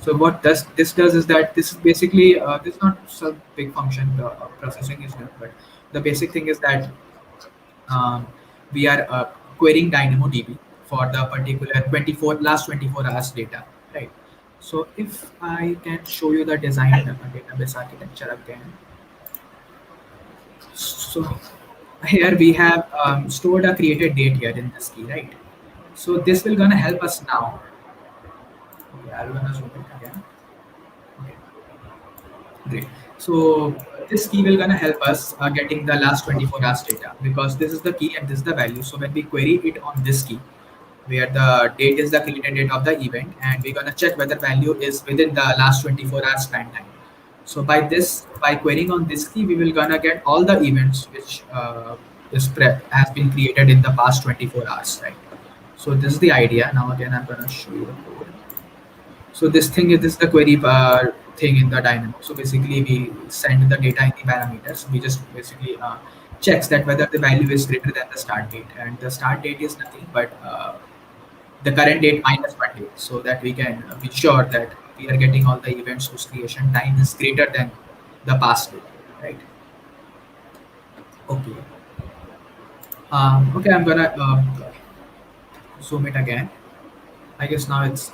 C: So what does this does is that this is basically this is not some big function. The processing is done, but the basic thing is that um, we are querying DynamoDB for the particular 24 hours data, right? So if I can show you the design database architecture again. So here we have stored a created date here in this key, right? So this will gonna help us now. Okay, I'm gonna zoom it again. Okay, great. So this key will gonna help us getting the last 24 hours data because this is the key and this is the value. So when we query it on this key, where the date is the created date of the event, and we're gonna check whether value is within the last 24 hours span time. So by querying on this key, we will gonna get all the events which has been created in the past 24 hours, right? So this is the idea. Now again, I'm gonna show you the code. So this is the query thing in the Dynamo. So basically, we send the data in the parameters. We just basically checks that whether the value is greater than the start date, and the start date is nothing but the current date minus one date, so that we can be sure that we are getting all the events whose creation time is greater than the past date, right? Okay. Okay, I'm gonna zoom it again. I guess now it's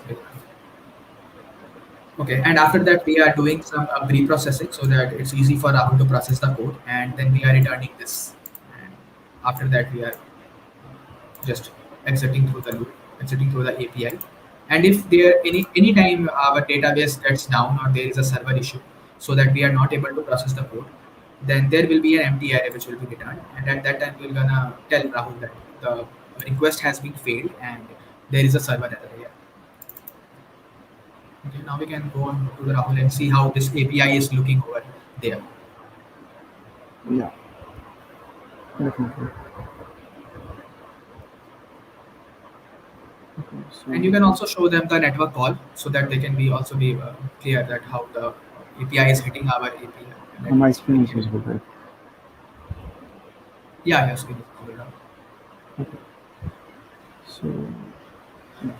C: okay. And after that, we are doing some pre-processing so that it's easy for Rahul to process the code, and then we are returning this. And after that, we are just exiting through the loop, exiting through the API. And if there any time our database gets down or there is a server issue, so that we are not able to process the code, then there will be an empty array which will be returned. And at that time, we're gonna tell Rahul that the request has been failed and there is a server error here. Okay, now we can go on to the Rahul and see how this API is looking over there.
B: Yeah, definitely. Okay, so
C: And you can also show them the network call so that they can be also be clear that how the API is hitting our API.
B: my screen is visible, right?
C: Yeah, yes, it is.
B: Okay. So, yeah.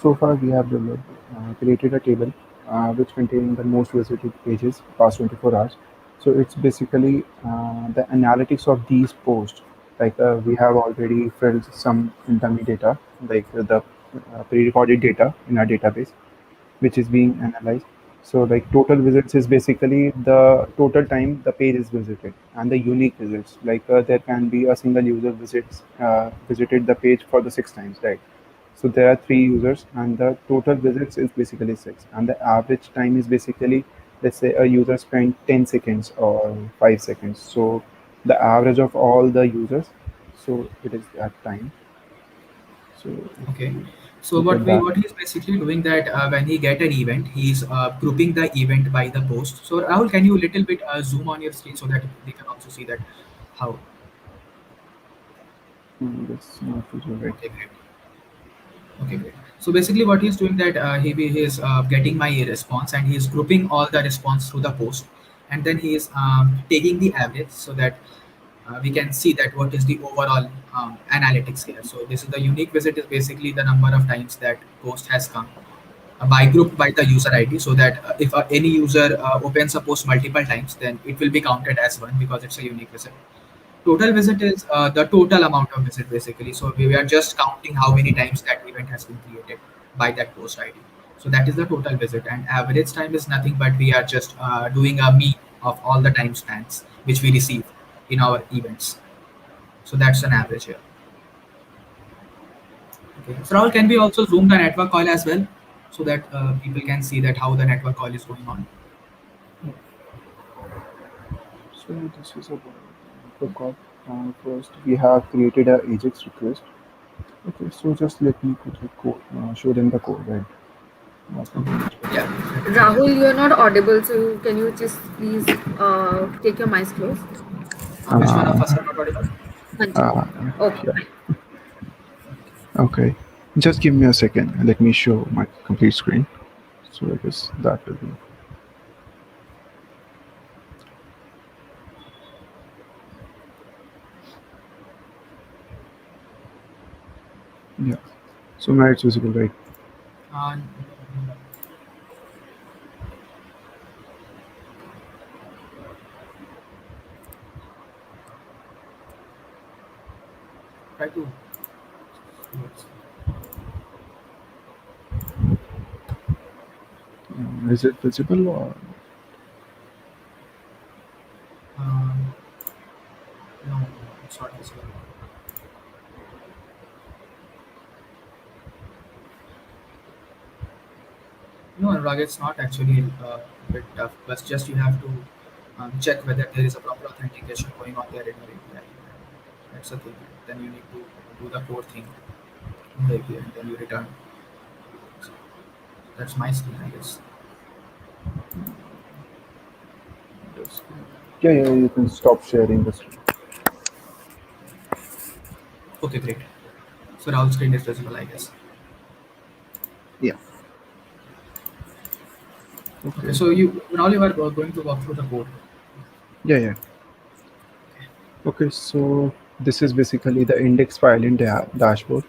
B: So far we have developed, created a table which contains the most visited pages past 24 hours. So it's basically the analytics of these posts. Like we have already filled some dummy data, like the pre-recorded data in our database, which is being analyzed. So like total visits is basically the total time the page is visited and the unique visits. Like there can be a single user visited the page for the 6 times, right? So there are 3 users and the total visits is basically 6. And the average time is basically, let's say a user spent 10 seconds or 5 seconds. So the average of all the users, so it is that time. So if
C: Okay.
B: you
C: So
B: look at that,
C: what he's basically doing that when he get an event, he's grouping the event by the post. So Rahul, can you little bit zoom on your screen so that they can also see that how?
B: that's not visible, right?
C: Okay, great. Okay, great. So basically, what he's doing that he is getting my response and he's grouping all the response through the post, and then he is taking the average so that we can see that what is the overall analytics here. So this is the unique visit is basically the number of times that post has come, by group by the user ID, so that if any user opens a post multiple times, then it will be counted as one because it's a unique visit. Total visit is the total amount of visit basically. So we are just counting how many times that event has been created by that post ID. So that is the total visit, and average time is nothing but we are just doing a mean of all the time spans which we receive in our events. So that's an average here. Okay. So Rahul, can we also zoom the network call as well, so that people can see that how the network call is going on?
B: So this is about the call. First, we have created a Ajax request. Okay, so just let me put the code, show them the code, right?
C: Okay. Yeah.
A: Rahul, you're not audible, so can you just please take your mic close?
C: Which one of
B: Uh,
C: us are not audible?
A: Continue. Okay,
B: yeah.
A: fine.
B: Okay, just give me a second. Let me show my complete screen. So I guess that will be. Yeah. So now it's visible, right?
C: Uh, Try to.
B: Is it visible or?
C: Um, no, it's not visible. No, Anurag, it's not actually a bit tough. But just you have to check whether there is a proper authentication going on there in your API. That's the thing. Then you need to do the core thing in the API, and then you return. So that's my screen, I guess.
B: Yeah, yeah, you can stop sharing the screen.
C: Okay, great. So Rahul's screen is visible, I guess.
B: Yeah.
C: Okay, so you now you are going to walk through the code.
B: Yeah, yeah. Okay, so this is basically the index file in dashboard.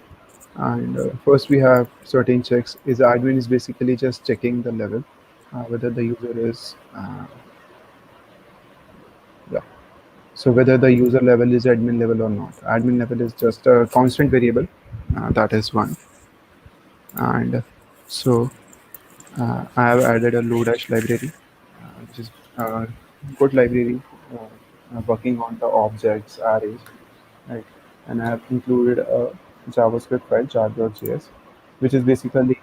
B: And first we have certain checks. Is admin is basically just checking the level, whether the user is, yeah. So whether the user level is admin level or not. Admin level is just a constant variable. That is one. And so I have added a Lodash library, which is a good library working on the objects arrays, right? And I have included a JavaScript file, jar.js, which is basically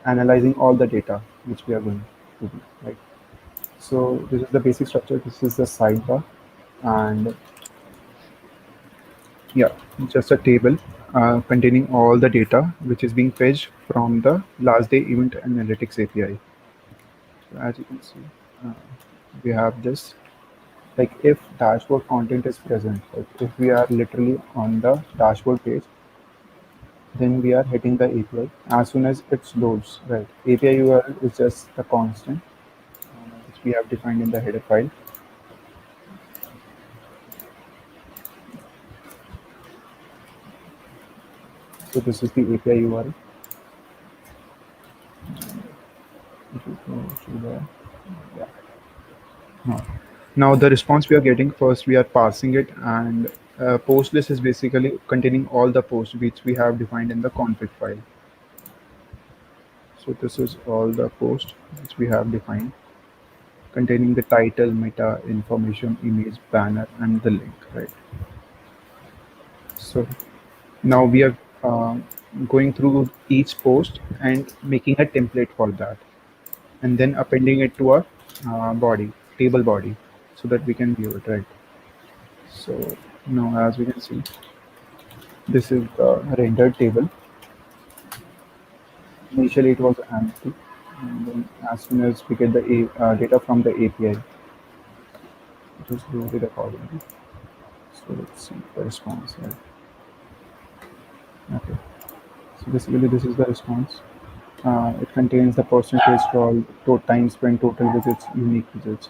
B: analyzing all the data which we are going to do, right? So this is the basic structure. This is the sidebar, and yeah, just a table containing all the data which is being fetched from the last day event analytics API. So as you can see, uh, we have this. Like if dashboard content is present, like if we are literally on the dashboard page, then we are hitting the API as soon as it loads, right? API URL is just a constant which we have defined in the header file. So this is the API URL. If you go to the, yeah. Now the response we are getting, first we are parsing it, and post list is basically containing all the posts which we have defined in the config file. So this is all the posts which we have defined, containing the title, meta, information, image, banner, and the link, right? So now we are going through each post and making a template for that, and then appending it to our body, table body, so that we can view it, right? So now as we can see, this is the rendered table. Initially it was empty, and then as soon as we get the data from the API, it is loaded accordingly. So let's see the response, right? Okay, so basically this is the response. It contains the percentage scroll, time spent, total visits, unique visits.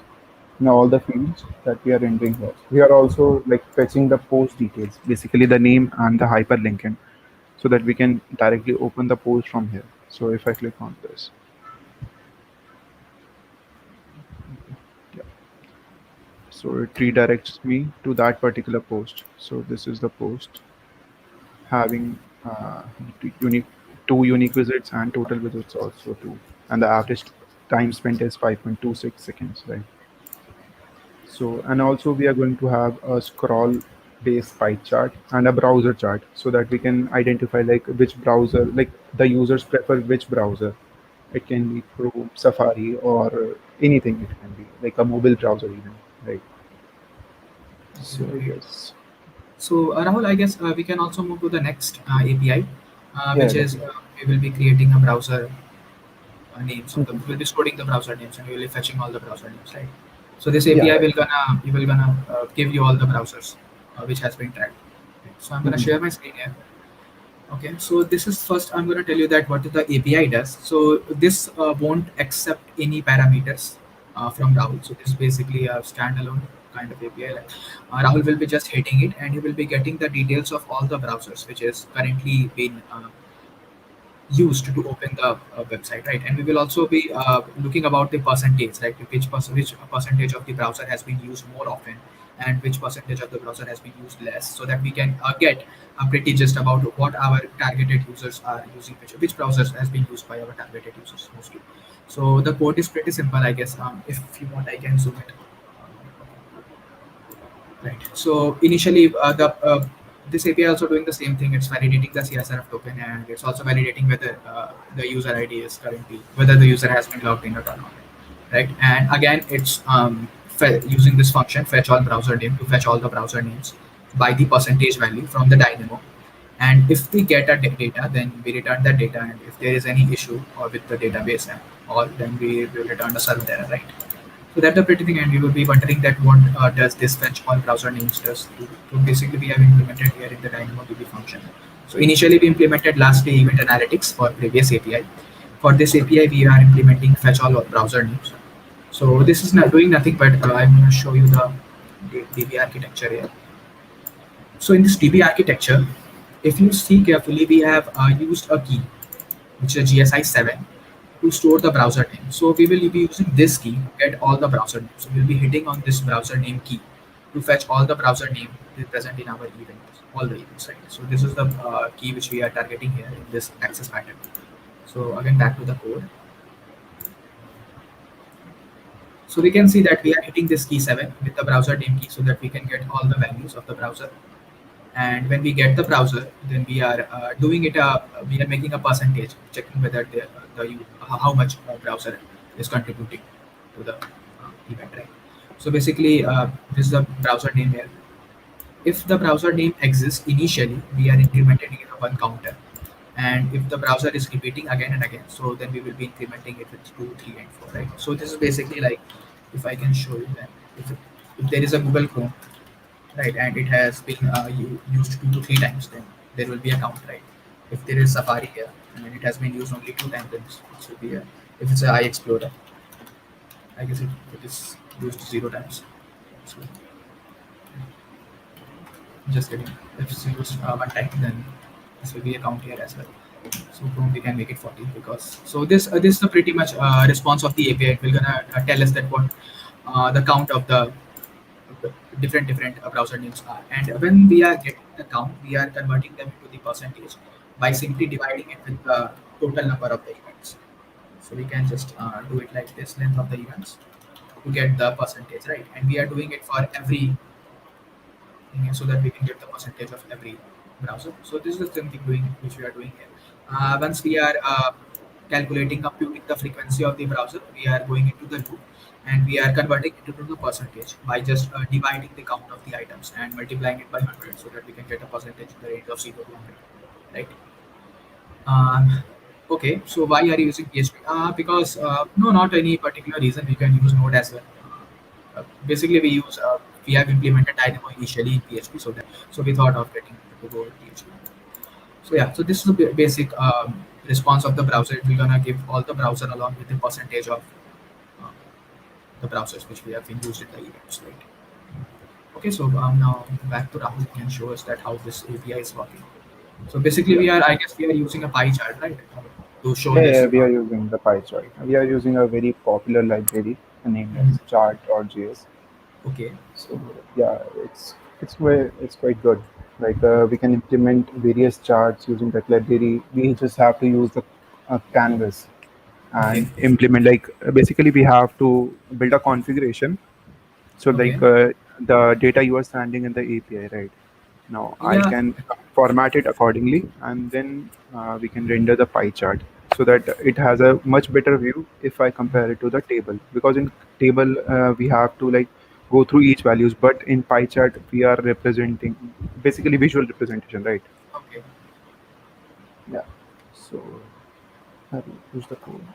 B: Now all the fields that we are entering here. We are also like fetching the post details, basically the name and the hyperlinking, so that we can directly open the post from here. So if I click on this, yeah, so it redirects me to that particular post. So this is the post having unique two unique visits and total visits also two, and the average time spent is 5.26 seconds, right? So, and also we are going to have a scroll based pie chart and a browser chart so that we can identify like which browser, like the users prefer which browser. It can be Chrome, Safari, or anything. It can be like a mobile browser even, right?
C: Okay,
B: So
C: great.
B: yes,
C: So Rahul, I guess we can also move to the next API,
B: yeah,
C: which is
B: definitely.
C: we will be creating a browser names of the
B: Mhm.
C: we'll be storing the browser names and we will be fetching all the browser names, right? So this
B: Yeah,
C: API
B: right.
C: will gonna give you all the browsers which has been tracked. Okay, so I'm gonna
B: Mhm.
C: share my screen here. Okay, so this is first I'm gonna tell you that what the API does. So this won't accept any parameters from Rahul. So this is basically a standalone kind of API. Like, Rahul will be just hitting it and he will be getting the details of all the browsers which is currently being used to open the website, right? And we will also be looking about the percentage, right? Which percentage of the browser has been used more often, and which percentage of the browser has been used less, so that we can get a pretty gist about what our targeted users are using, which browsers has been used by our targeted users mostly. So the code is pretty simple, I guess. If you want, I can zoom it. Right. So initially, the this API also doing the same thing. It's validating the CSRF token, and it's also validating whether the user ID is currently whether the user has been logged in or not. Right. And again, it's using this function fetch all browser name to fetch all the browser names by the percentage value from the Dynamo. And if we get a data, then we return that data. And if there is any issue or with the database and all, then we will return a server error. Right. So that's the pretty thing, and you will be wondering that what does this fetch all browser names does do. So basically, we have implemented here in the DynamoDB function. So initially, we implemented lastly event analytics for previous API. For this API, we are implementing fetch all browser names. So this is not doing nothing, but I'm going to show you the DB architecture here. So in this DB architecture, if you see carefully, we have used a key, which is GSI 7, to store the browser name. So we will be using this key to get all the browser names. So we'll be hitting on this browser name key to fetch all the browser name present in our events, all the events, right? So this is the key which we are targeting here in this access pattern. So again, back to the code. So we can see that we are hitting this key 7 with the browser name key so that we can get all the values of the browser. And when we get the browser, then we are doing it we are making a percentage, checking whether how much browser is contributing to the event, right? So basically, this is the browser name here. If the browser name exists initially, we are incrementing it a one counter, and if the browser is repeating again and again, so then we will be incrementing it with 2, 3, and 4, right? So this is basically like, if I can show you that, if there is a Google Chrome, right, and it has been used 2 to 3 times, then there will be a count, right? If there is Safari here and it has been used only 2 times, then this will be a, if it's a iExplorer, I guess it is used 0 times. So just kidding. If it's used one time, then this will be a count here as well. So Chrome we can make it 40 because so this is the pretty much response of the API. It will gonna tell us that what the count of the different browser names are. And when we are getting the count, we are converting them into the percentage by simply dividing it with the total number of the events. So we can just do it like this, length of the events, to get the percentage, right? And we are doing it for every thing so that we can get the percentage of every browser. So this is the same thing doing which we are doing here. Once we are computing the frequency of the browser, we are going into the loop and we are converting it into the percentage by just dividing the count of the items and multiplying it by 100 so that we can get a percentage in the range of 0 to 100, right? Um, okay, so why are you using PHP? Because no, not any particular reason. We can use Node as well. Basically, we have implemented Dynamo initially in PHP, so we thought of getting to go with PHP. So yeah, so this is the basic response of the browser. We're gonna give all the browser along with the percentage of uh, the browsers which we have been used in the events, right? Okay, so now back to Rahul can show us that how this API is working. So basically,
B: Yeah.
C: I guess we are using a pie chart, right? to show
B: Yeah,
C: this.
B: yeah, we are using the PyChart. We are using a very popular library named as
C: Mhm.
B: chart.js.
C: Okay.
B: So yeah, it's quite good. Like we can implement various charts using that library. We just have to use the canvas
C: Okay.
B: and implement. Like basically, we have to build a configuration. So
C: Okay.
B: like the data you are sending in the API, right? Now I
C: Yeah.
B: can format it accordingly, and then we can render the pie chart so that it has a much better view if I compare it to the table. Because in table we have to like go through each values, but in pie chart we are representing basically visual representation, right?
C: Okay.
B: Yeah. So I will use the code.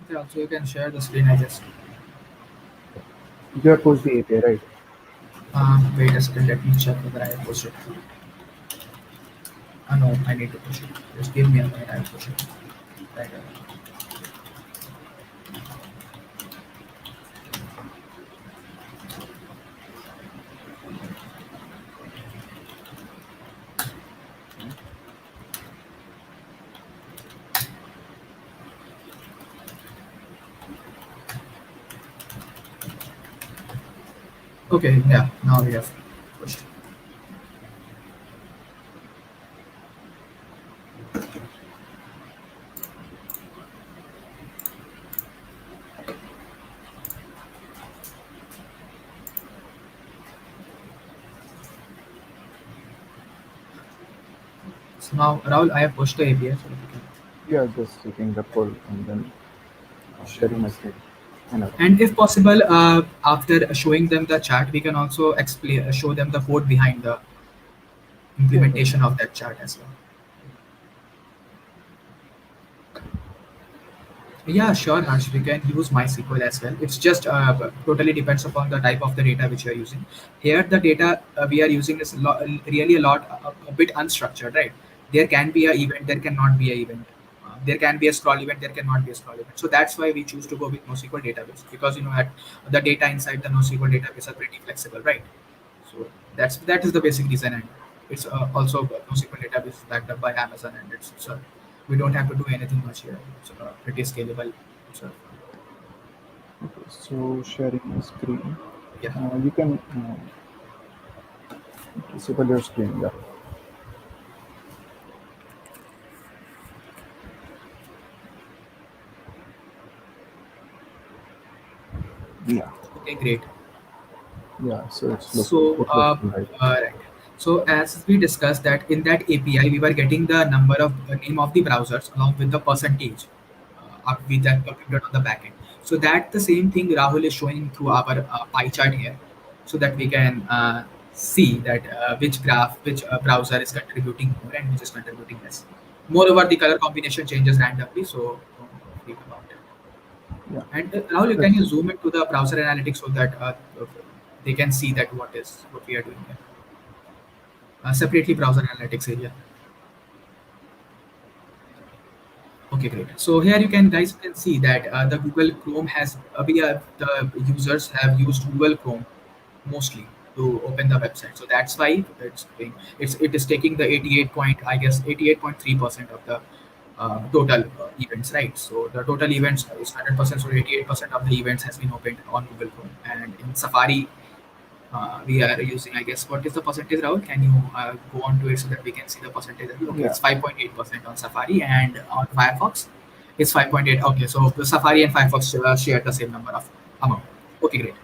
C: Okay. Also, you can share the screen. I guess.
B: You have pushed the API, right?
C: Wait a second. Let me check whether I have posted. No, I need to push it. Just give me a minute. I'll push it. Right. Okay. Yeah. Now we have pushed. So now, Rahul, I have pushed the API. So you can.
B: Yeah, just taking the pull and then sharing my screen. Enough.
C: And if possible, after showing them the chart, we can also explain, show them the code behind the
B: Yeah,
C: implementation
B: definitely.
C: of that chart as well. Yeah, sure, Harsh. We can use MySQL as well. It's just totally depends upon the type of the data which you are using. Here, the data we are using is really a bit unstructured, right? There can be a event, there cannot be a event. There can be a scroll event, there cannot be a scroll event. So that's why we choose to go with NoSQL database because that the data inside the NoSQL database are pretty flexible, right? So that is the basic reason, and it's also NoSQL database is backed up by Amazon, and we don't have to do anything much here. It's pretty scalable. So
B: Okay, so sharing my screen.
C: yeah,
B: You can disable your screen. Yeah. Yeah.
C: okay, great.
B: Yeah. So
C: So,
B: it looks right.
C: right. So as we discussed that in that API, we were getting the number of name of the browsers along with the percentage with that computed on the backend. So that the same thing Rahul is showing through our pie chart here, so that we can see that which browser is contributing more and which is contributing less. Moreover, the color combination changes randomly, so don't think about it.
B: Yeah.
C: And Rahul, can
B: Yes.
C: you zoom into the browser analytics so that they can see that what we are doing here? Separately, browser analytics area. Okay, great. So here you can guys can see that the Google Chrome has the users have used Google Chrome mostly to open the website. So that's why it is taking the 88 point, I guess 88.3% of the total events, right? So the total events is 100%, so 88% of the events has been opened on Google Chrome, and in Safari we are using, I guess, what is the percentage, Rahul? Can you go on to it so that we can see the percentage? Okay,
B: Yeah.
C: it's 5.8% on Safari, and on Firefox, it's 5.8. Okay, so the Safari and Firefox share the same number of amount. Okay, great.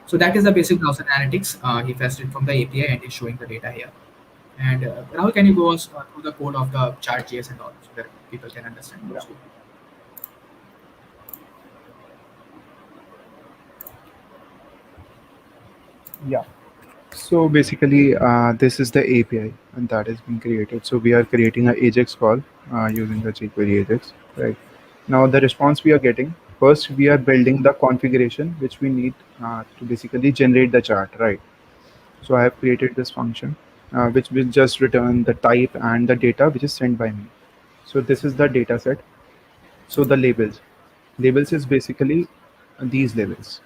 C: So that is the basic browser analytics. He fetched it from the API and is showing the data here. And Rahul, can you go us through the code of the chart.js and all so that people can understand
B: Yeah.
C: mostly?
B: Yeah. So basically, this is the API, and that has been created. So we are creating a Ajax call using the jQuery Ajax, right? Now the response we are getting, first we are building the configuration which we need to basically generate the chart, right? So I have created this function which will just return the type and the data which is sent by me. So this is the data set. So the labels is basically these labels,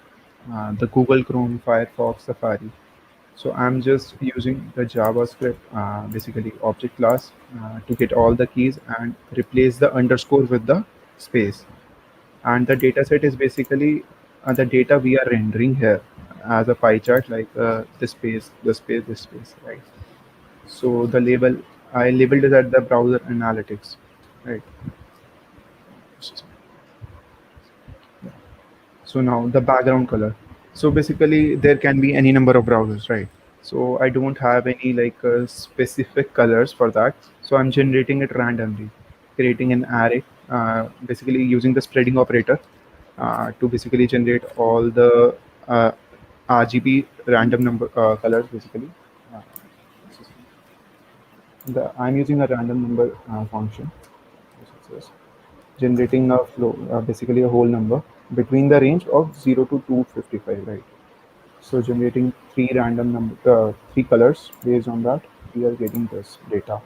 B: the Google Chrome, Firefox, Safari. So I'm just using the JavaScript, basically object class, to get all the keys and replace the underscore with the space. And the data set is basically the data we are rendering here as a pie chart, like the space, the space, the space, right? So the label, I labeled it at the browser analytics, right? So now the background color. So basically there can be any number of browsers, right? So I don't have any like specific colors for that. So I'm generating it randomly, creating an array, basically using the spreading operator to basically generate all the uh, RGB random number colors basically. Uh, I'm using a random number function, generating a flow, basically a whole number between the range of 0 to 255, right? So generating three random number, three colors. Based on that, we are getting this data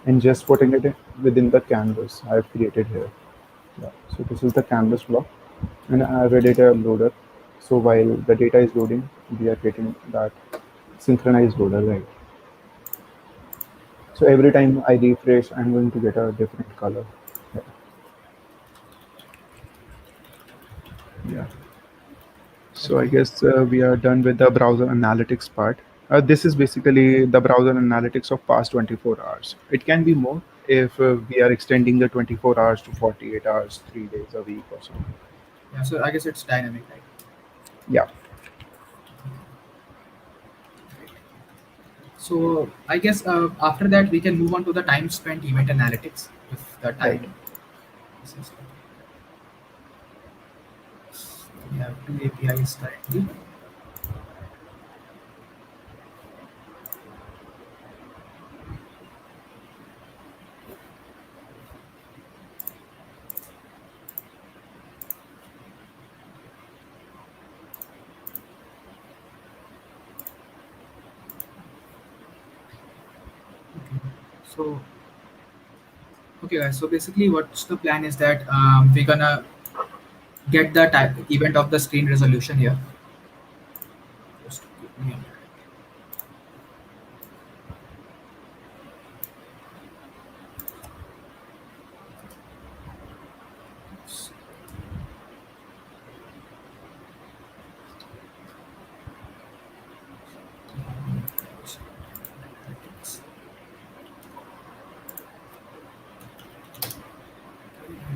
B: and just putting it within the canvas I've created here. Yeah. So this is the canvas block, and I have a data loader. So while the data is loading, we are getting that synchronized loader, right? So every time I refresh, I'm going to get a different color. Yeah. Yeah. So I
C: Okay.
B: guess we are done with the browser analytics part. This is basically the browser analytics of past 24 hours. It can be more if we are extending the 24 hours to 48 hours, 3 days a week or so.
C: Yeah. So I guess it's dynamic, right?
B: Yeah,
C: So I guess after that we can move on to the time spent event analytics. If the
B: right.
C: time is we have two APIs currently. So okay guys, so basically what's the plan is that we're gonna get the type event of the screen resolution here. Just give me a minute.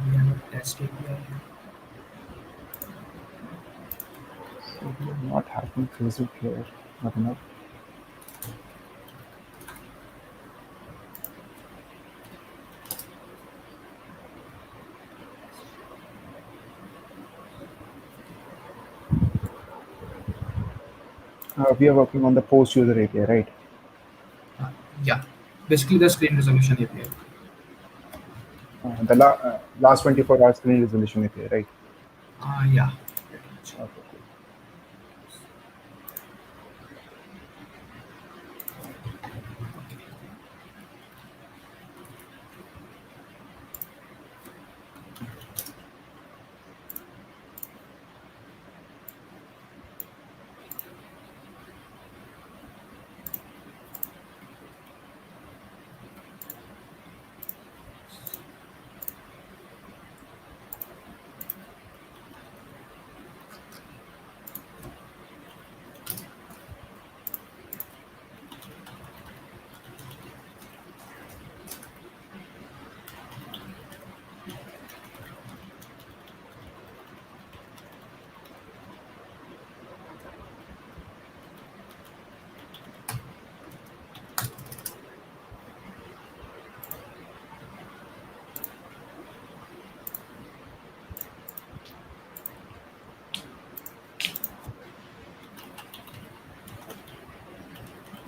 C: We have a test API here.
B: So we are not having physics here. Not enough. We are working on the post user API, right?
C: Yeah, basically the screen resolution API.
B: Last 24 hours screen resolution API, right?
C: Yeah, pretty much.
B: Okay, cool.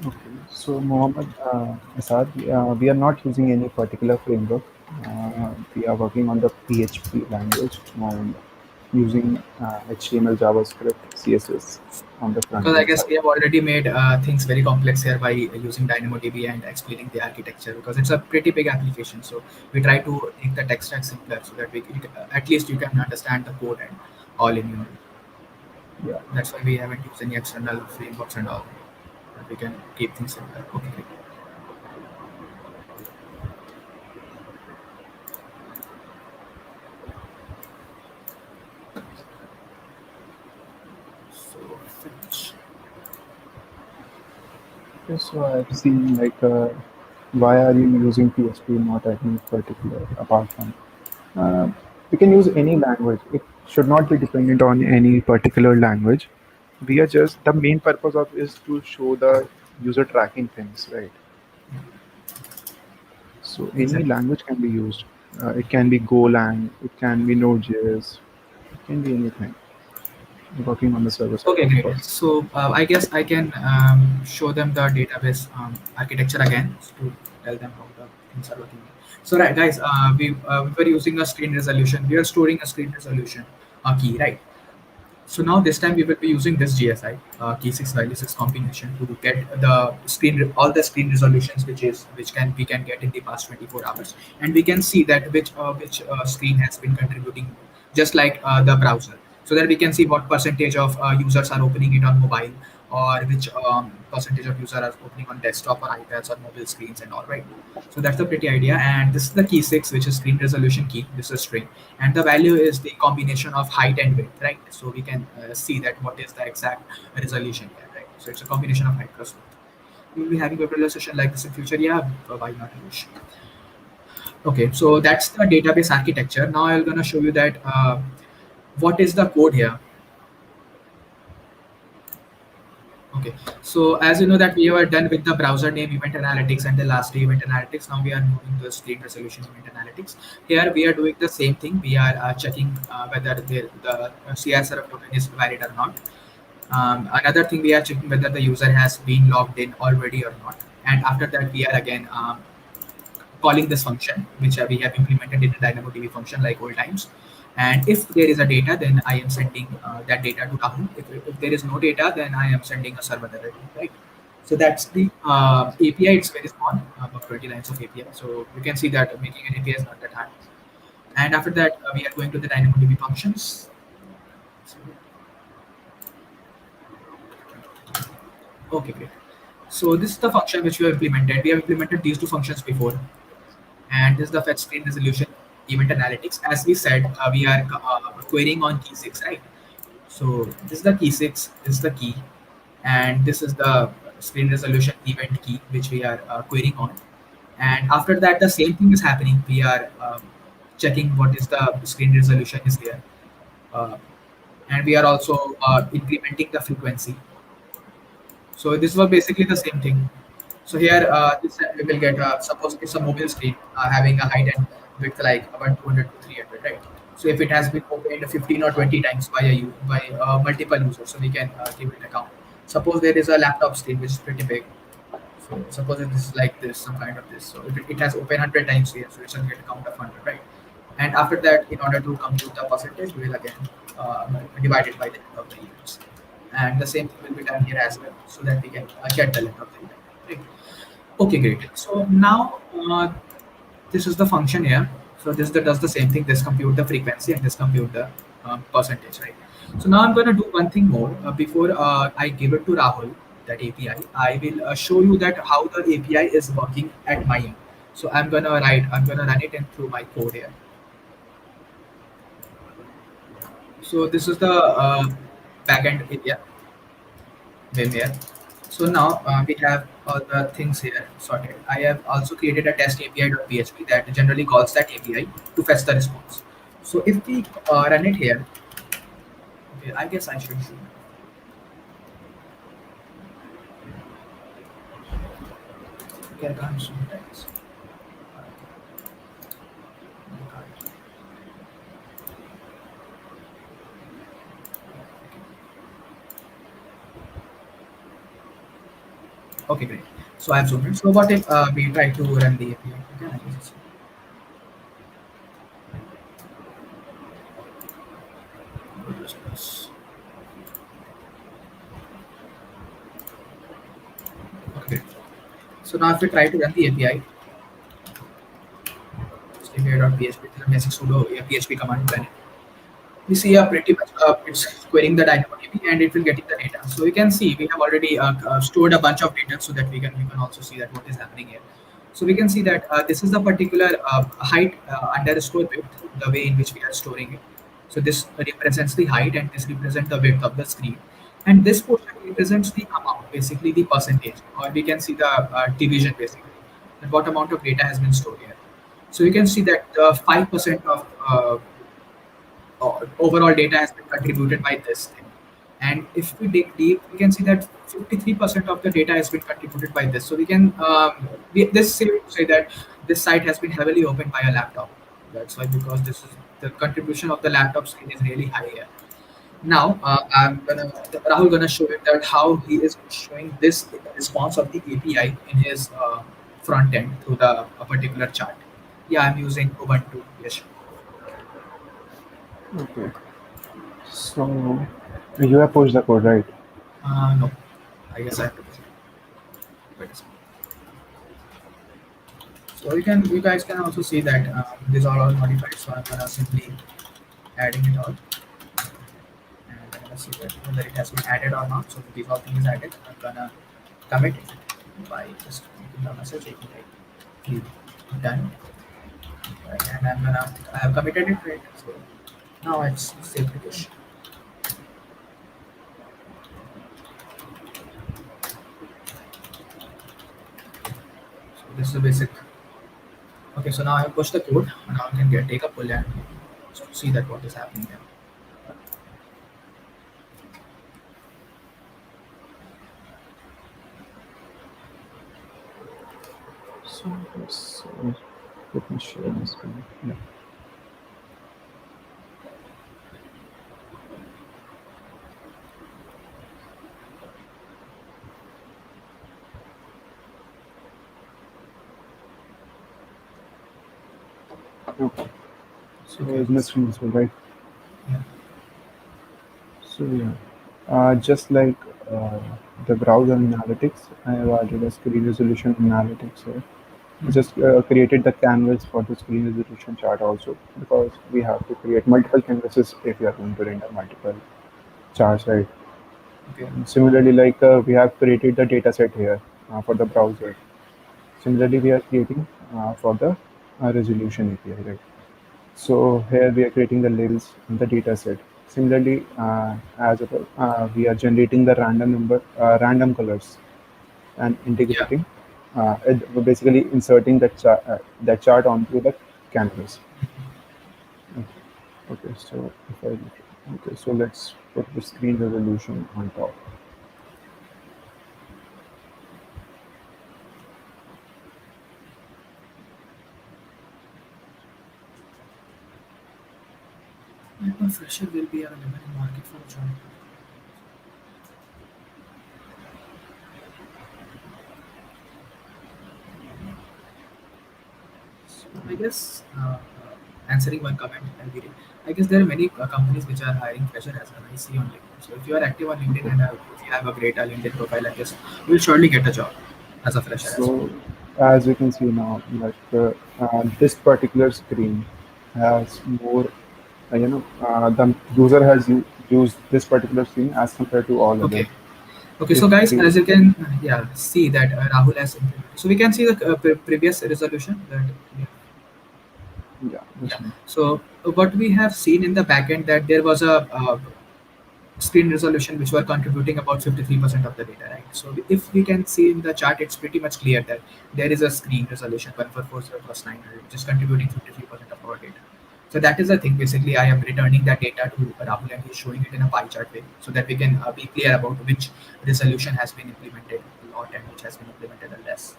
B: Okay. So Mohammed Asad, we are not using any particular framework. We are working on the PHP language and using HTML, JavaScript, CSS on the front
C: Because I
B: end
C: guess
B: side.
C: we have already made things very complex here by using DynamoDB and explaining the architecture because it's a pretty big application. So we try to make the tech stack simpler so that at least you can understand the code and all in your.
B: Yeah.
C: That's why we haven't used any external frameworks and all. that we can keep things similar. Okay, great. So finish.
B: Okay, so I've seen like why are you using PHP, not any particular apart from uh, we can use any language. It should not be dependent on any particular language. We are just the main purpose of is to show the user tracking things, right? So any
C: Exactly.
B: language can be used. It can be Golang, it can be Node.js, it can be anything. Working on the server side,
C: Okay,
B: of
C: great.
B: course.
C: So I guess I can show them the database architecture again to tell them how the things are working. So right, guys, we were using a screen resolution. We are storing a screen resolution key, right? So now this time we will be using this GSI key 6 value 6 combination to get the all the screen resolutions which can we can get in the past 24 hours, and we can see that which screen has been contributing, just like the browser, so that we can see what percentage of users are opening it on mobile, or which percentage of users are opening on desktop or iPads or mobile screens and all, right? So that's the pretty idea, and this is the key 6, which is screen resolution key. This is string, and the value is the combination of height and width, right? So we can see that what is the exact resolution here, right? So it's a combination of height plus width. We will be having a regular session like this in future. Yeah, why not? Use. Okay, so that's the database architecture. Now I'm gonna show you that what is the code here. Okay, so as you know that we were done with the browser name event analytics and the last day event analytics. Now we are moving to the screen resolution event analytics. Here we are doing the same thing. We are checking whether the CSRF token is valid or not. Another thing, we are checking whether the user has been logged in already or not. And after that, we are again calling this function, which we have implemented in the DynamoDB function like old times. And if there is a data, then I am sending that data to Rahul. If there is no data, then I am sending a server error, right? So that's the API. It's very small, about 20 lines of API. So you can see that making an API is not that hard. And after that, we are going to the DynamoDB functions. Okay, great. So this is the function which we have implemented. We have implemented these two functions before, and this is the fetch screen resolution event analytics. As we said, we are querying on key 6, right? So this is the key 6, this is the key, and this is the screen resolution event key which we are querying on. And after that, the same thing is happening. We are checking what is the screen resolution is there, uh, and we are also incrementing the frequency. So this was basically the same thing. So here, this we will get, suppose it's a mobile screen having a height and width like about 200 to 300, right? So if it has been opened 15 or 20 times by multiple users, so we can give it a count. Suppose there is a laptop screen which is pretty big. So suppose if this is like this, some kind of this. So it has opened 100 times here, so it's going to get a count of 100, right? And after that, in order to compute the percentage, we will again divide it by the length of the events. And the same thing will be done here as well, so that we can get the length of the event. Right? Okay, great. So now this is the function here. So this does the same thing. This compute the frequency and this compute the percentage, right? So now I'm going to do one thing more before I give it to Rahul, that API. I will show you that how the API is working at my end. So I'm gonna run it in through my code here. So this is the backend area, Vim here. So now we have all the things here sorted. I have also created a test API.php that generally calls that API to fetch the response. So if we run it here, okay, I guess I should show. Okay, I can't show that. Okay, great. So I've zoomed in. So what if we try to run the API? Okay, I guess. Okay. So now if we try to run the API, API.php, the basic sudo PHP command to run it. we see pretty much it's querying the DynamoDB and it will getting the data. So you can see we have already stored a bunch of data so that we can also see that what is happening here. So we can see that this is the particular height underscore width, the way in which we are storing it. So this represents the height and this represents the width of the screen. And this portion represents the amount, basically the percentage, or we can see the division basically, that what amount of data has been stored here. So you can see that 5% of overall data has been contributed by this thing. And if we dig deep, we can see that 53% of the data has been contributed by this. So we can this say that this site has been heavily opened by a laptop. That's why, because this is the contribution of the laptop screen is really high here. Now Rahul gonna show it that how he is showing this response of the API in his front end through the a particular chart. Yeah, I'm using Ubuntu. Yes.
B: Okay. So you have pushed the code, right?
C: No, I guess I have to. Wait a second. So you guys can also see that these are all modified. So I'm gonna simply adding it all, and I'm gonna see that whether it has been added or not. So these all things added. I'm gonna commit it by just making the message like "Clear, done, right? And I have committed it, right? So now it's safe to push. So this is the basic. Okay, so now I have pushed the code. Now I can take a pull and see that what is happening here.
B: So let me share my screen. Yeah. Okay. So is my screen as well, right?
C: Yeah.
B: So yeah, just like uh, the browser analytics, I have added a screen resolution analytics here. Just created the canvas for the screen resolution chart also, because we have to create multiple canvases if we are going to render multiple charts, right?
C: Okay.
B: And similarly, like we have created the data set here for the browser. Similarly, we are creating for the resolution API, right? So here we are creating the labels in the data set. Similarly, we are generating the random colors and
C: Yeah.
B: integrating, we're basically inserting that chart onto the canvas. Okay, so okay, so let's put the screen resolution on top.
C: A fresher will be available in market for a job. So I guess answering one comment I'll be reading. I guess there are many companies which are hiring fresher as well. I see on LinkedIn. So if you are active on LinkedIn and if you have a great LinkedIn profile, I guess you will surely get a job as a fresher as well.
B: So as you can see now, like this particular screen has more, the user has used this particular screen as compared to all
C: Okay.
B: others.
C: Okay,
B: If
C: so guys,
B: we,
C: as you can see that Rahul has implemented. So we can see the previous resolution that
B: yeah,
C: yeah.
B: this one.
C: So what we have seen in the backend that there was a screen resolution which were contributing about 53% of the data, right? So if we can see in the chart, it's pretty much clear that there is a screen resolution 1440 plus 900 which is contributing 53% of our data. So that is the thing. Basically, I am returning that data to Rahul and he's showing it in a pie chart way so that we can be clear about which resolution has been implemented a lot and which has been implemented a less.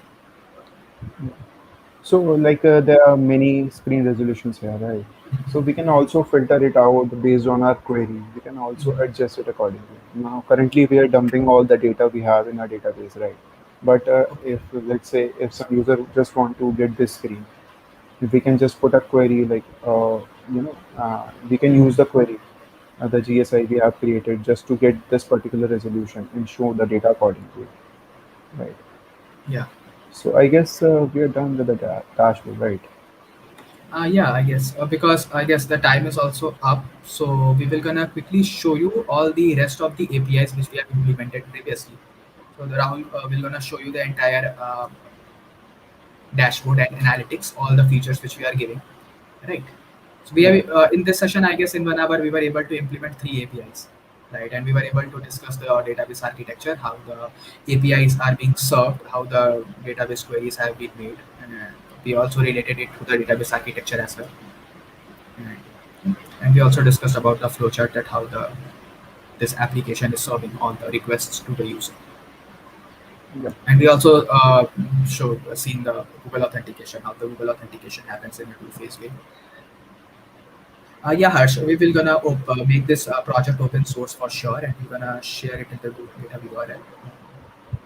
B: So like there are many screen resolutions here, right? So we can also filter it out based on our query. We can also adjust it accordingly. Now currently we are dumping all the data we have in our database, right? But
C: Okay.
B: if let's say if some user just want to get this screen, if we can just put a query like we can use the query, the GSI we have created just to get this particular resolution and show the data accordingly, right?
C: Yeah.
B: So I guess we are done with the dashboard, right?
C: Yeah, I guess because I guess the time is also up, so we will gonna quickly show you all the rest of the APIs which we have implemented previously. So the Rahul will gonna show you the entire dashboard and analytics, all the features which we are giving, right? So we
B: Yeah,
C: have in this session, I guess in 1 hour we were able to implement three APIs, right? And we were able to discuss the database architecture, how the APIs are being served, how the database queries have been made, and we also related it to the database architecture as well. And we also discussed about the flowchart that how the this application is serving all the requests to the user.
B: yeah,
C: And we also showed seen the Google authentication, how the Google authentication happens in a two-phase way. Yeah, Harsh, we will gonna make this project open source for sure, and we're gonna share it in the GitHub URL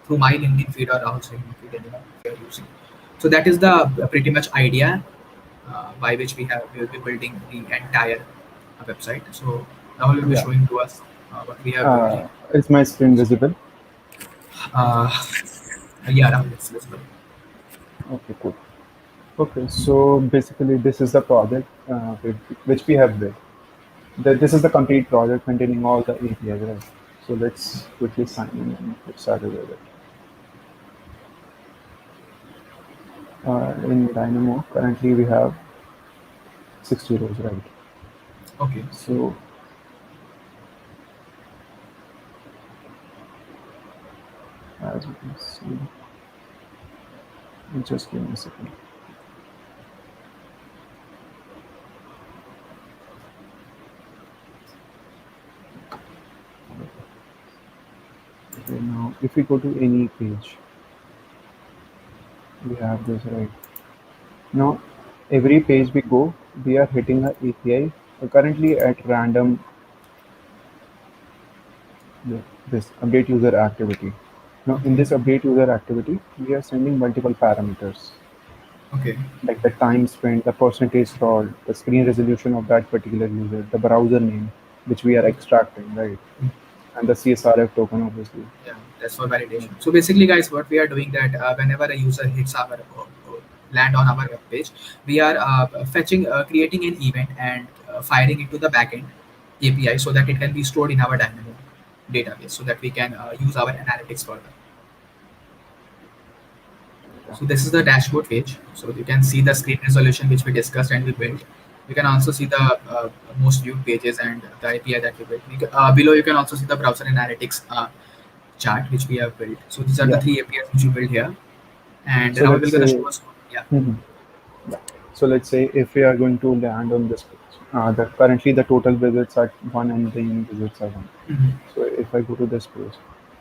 C: through my LinkedIn feed or Rahul's LinkedIn feed, anyone if you're using. So that is the pretty much idea by which we will be building the entire website. So Rahul will be
B: yeah.
C: showing to us what we have built here.
B: Is my screen visible?
C: Uh, yeah, Rahul, it's visible.
B: Okay, cool. Okay, so basically this is the project which we have built. This is the complete project containing all the APIs, right? So let's quickly sign in and get started with it. In Dynamo, currently we have 60 rows, right?
C: Okay.
B: So as you can see, just give me a second. Okay, now if we go to any page, we have this, right? Now every page we go, we are hitting a API currently at random. This update user activity. Now in
C: Okay.
B: this update user activity, we are sending multiple parameters
C: Okay.
B: like the time spent, the percentage scroll, the screen resolution of that particular user, the browser name, which we are extracting, right? And the CSRF token, obviously.
C: Yeah, that's for validation. So basically, guys, what we are doing that whenever a user hits our land on our web page, we are creating an event and firing it to the backend API so that it can be stored in our Dynamo database so that we can use our analytics further. So this is the dashboard page. So you can see the screen resolution which we discussed and we built. You can also see the most viewed pages and the API that we built. Below you can also see the browser analytics chart which we have built. So these are the
B: Yeah.
C: three APIs which we built here. And
B: So
C: Rahul
B: let's
C: will gonna
B: say,
C: show us. Yeah.
B: Mhm. Yeah. So let's say if we are going to land on this page, currently the total visits are 1 and the unique visits are 1.
C: Mhm.
B: So if I go to this page,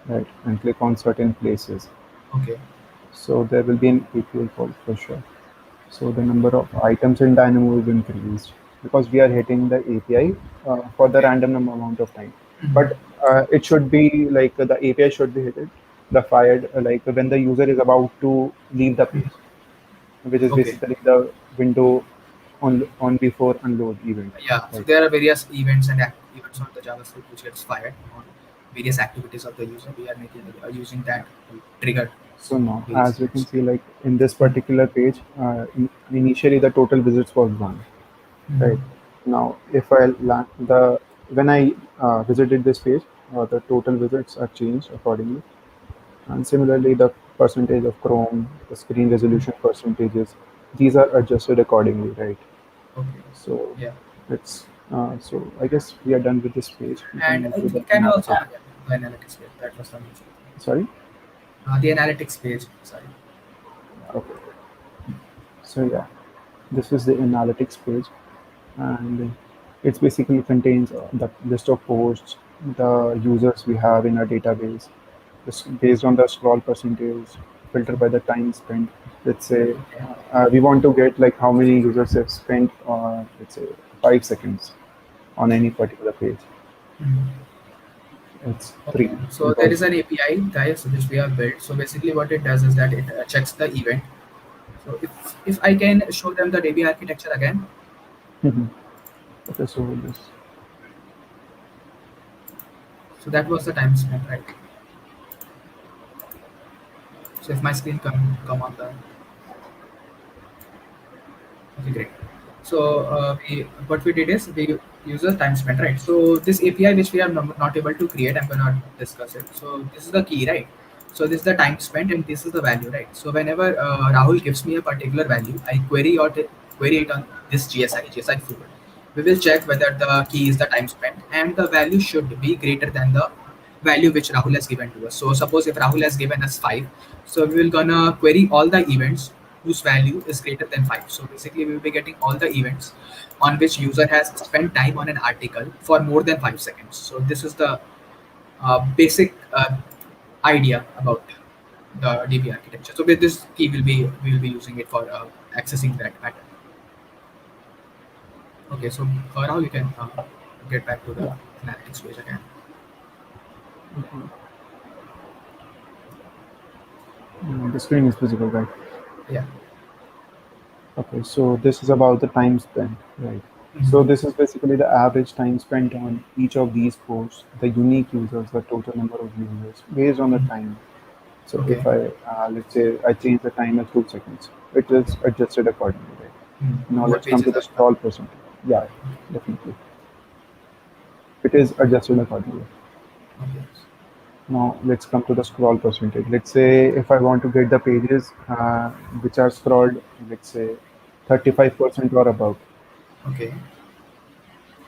B: right, and click on certain places,
C: Okay.
B: so there will be an API call for sure. So the number of items in Dynamo will increase because we are hitting the API for the
C: Okay.
B: random amount of time.
C: Mhm.
B: But it should be like the API should be hit the fired like when the user is about to leave the page, which is
C: Okay.
B: basically the window on before unload event.
C: Yeah. So
B: Right.
C: there are various events and events on the JavaScript which gets fired on various activities of the user. We are making using that to trigger
B: So now,
C: various
B: as you can
C: events.
B: see, like in this particular page, initially the total visits was 1.
C: Mhm.
B: Right. Now, if I land the when I visited this page, the total visits are changed accordingly, and similarly the percentage of Chrome, the screen resolution percentages, these are adjusted accordingly, right?
C: Okay.
B: So
C: Yeah.
B: it's so I guess we are done with this page. We can
C: And
B: move to the
C: can you also
B: analytics.
C: yeah, the analytics page? That was the major.
B: Sorry.
C: The analytics page. Sorry.
B: Okay. So yeah, this is the analytics page, and it basically contains the list of posts, the users we have in our database, based on the scroll percentage, filter by the time spent. Let's say
C: Okay.
B: we want to get like how many users have spent, let's say 5 seconds on any particular page.
C: Mhm.
B: It's
C: Okay,
B: three
C: so there is
B: because
C: an API, guys, which we have built. So basically, what it does is that it checks the event. So if I can show them the DB architecture again,
B: Mhm. Okay, so this
C: so that was the time spent, right? So if my screen come on the okay, great. So what we did is we use a time spent, right? So this API which we are not able to create, I'm gonna discuss it. So this is the key, right? So this is the time spent and this is the value, right? So whenever Rahul gives me a particular value, I query it on this GSI field. We will check whether the key is the time spent and the value should be greater than the value which Rahul has given to us. So suppose if Rahul has given us 5, so we will gonna query all the events whose value is greater than 5. So basically we will be getting all the events on which user has spent time on an article for more than 5 seconds. So this is the basic idea about the DB architecture. So with this key we will be using it for accessing that pattern. Okay, so Rahul, you can get back to the analytics page again.
B: The screen is visible, right?
C: Yeah.
B: Okay, so this is about the time spent, right? So this is basically the average time spent on each of these posts, the unique users, the total number of users, based on the time. So
C: Okay.
B: if I, let's say I change the time as 2 seconds, it is adjusted accordingly, right? Now
C: What
B: let's come
C: pages
B: to the
C: are
B: scroll percentage. Yeah, definitely. It is adjusted accordingly.
C: okay.
B: Now let's come to the scroll percentage. Let's say if I want to get the pages which are scrolled, let's say 35% or above.
C: Okay.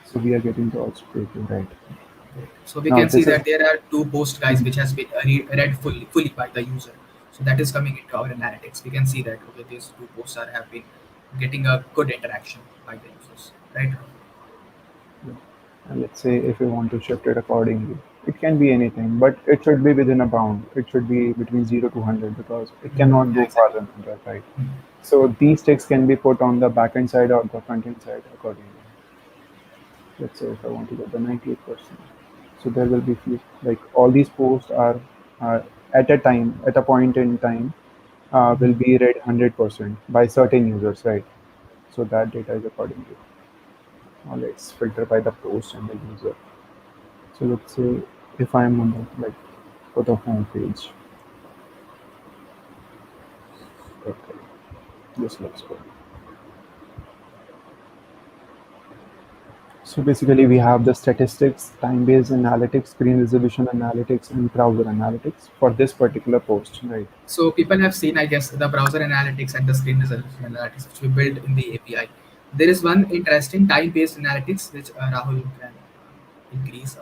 B: So we are getting those pages, right?
C: So we
B: Now
C: can see
B: this is
C: that there are two post guys which has been read fully by the user. So that is coming into our analytics. We can see that okay, these two posts have been getting a good interaction by the users, right?
B: and let's say if you want to shift it accordingly, it can be anything, but it should be within a bound. It should be between 0 to 100 because it cannot
C: Yeah,
B: go farther
C: exactly.
B: than that, right? So these text can be put on the backend side or the front end side accordingly. Let's say if I want to get the 98%. So there will be few, like all these posts are at a time, at a point in time, will be read 100% by certain users, right? So that data is accordingly. Now let's filter by the post and the user. So let's say if I'm on the like for the home page. Okay, this looks good. So basically we have the statistics, time-based analytics, screen resolution analytics, and browser analytics for this particular post, right?
C: So people have seen, I guess, the browser analytics and the screen resolution analytics which we built in the API. There is one interesting time-based analytics which Rahul can increase.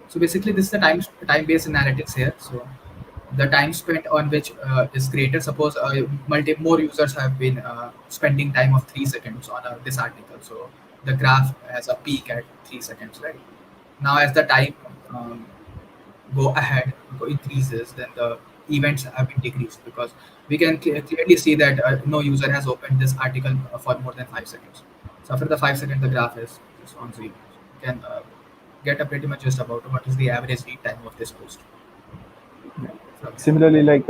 C: So basically, this is the time-based analytics here. So the time spent on which is greater. Suppose more users have been spending time of 3 seconds on this article. So the graph has a peak at 3 seconds, right? Now, as the time um, increases, then the events have been decreased because we can clearly see that no user has opened this article for more than 5 seconds. So after the 5 seconds, the graph is on zero. You can get a pretty much just about what is the average read time of this post. From here.
B: Similarly, like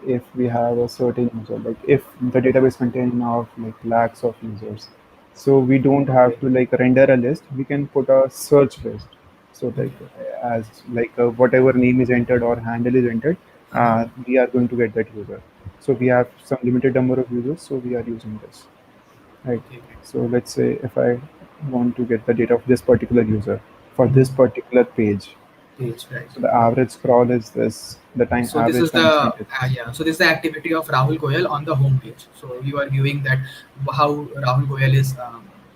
B: if we have a certain user, like if the database contains of like lakhs of users, so we don't have
C: Okay.
B: to like render a list. We can put a search list. So like
C: Okay.
B: as like whatever name is entered or handle is entered, we are going to get that user. So we have some limited number of users, so we are using this, right?
C: Okay. Okay.
B: So let's say if I want to get the data of this particular user for this particular page,
C: Page, right.
B: so the average scroll is this, the time
C: So this
B: average
C: is the
B: time spent is this.
C: yeah. So this is the activity of Rahul Goyal on the home page. So you are viewing that how Rahul Goyal is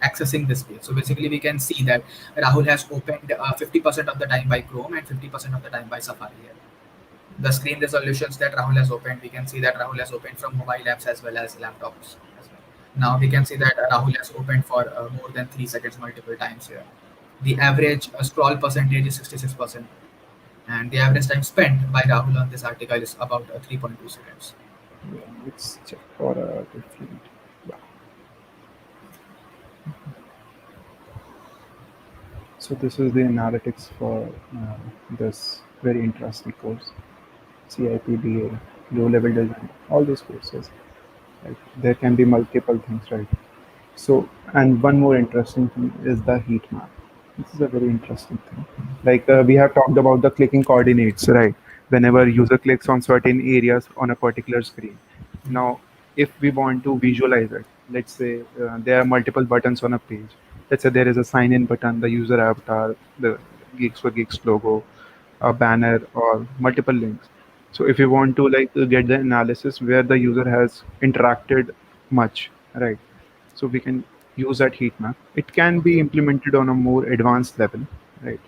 C: accessing this page. So basically, we can see that Rahul has opened 50% of the time by Chrome and 50% of the time by Safari. Here. The screen resolutions that Rahul has opened, we can see that Rahul has opened from mobile apps as well as laptops as well. Now we can see that Rahul has opened for more than 3 seconds multiple times here. The average scroll percentage is 66%, and the average time spent by Rahul on this article is about 3.2 seconds.
B: Yeah, let's check for a different. Yeah. So this is the analytics for this very interesting course, CIPDA, low-level design, all these courses. Right? There can be multiple things, right? So, and one more interesting thing is the heat map. This is a very interesting thing. Like we have talked about the clicking coordinates, right? Whenever user clicks on certain areas on a particular screen. Now, if we want to visualize it, let's say there are multiple buttons on a page. Let's say there is a sign in button, the user avatar, the Geeks for Geeks logo, a banner, or multiple links. So if you want to like get the analysis where the user has interacted much, right? So we can use that heat map. It can be
C: Okay.
B: implemented on a more advanced level, right?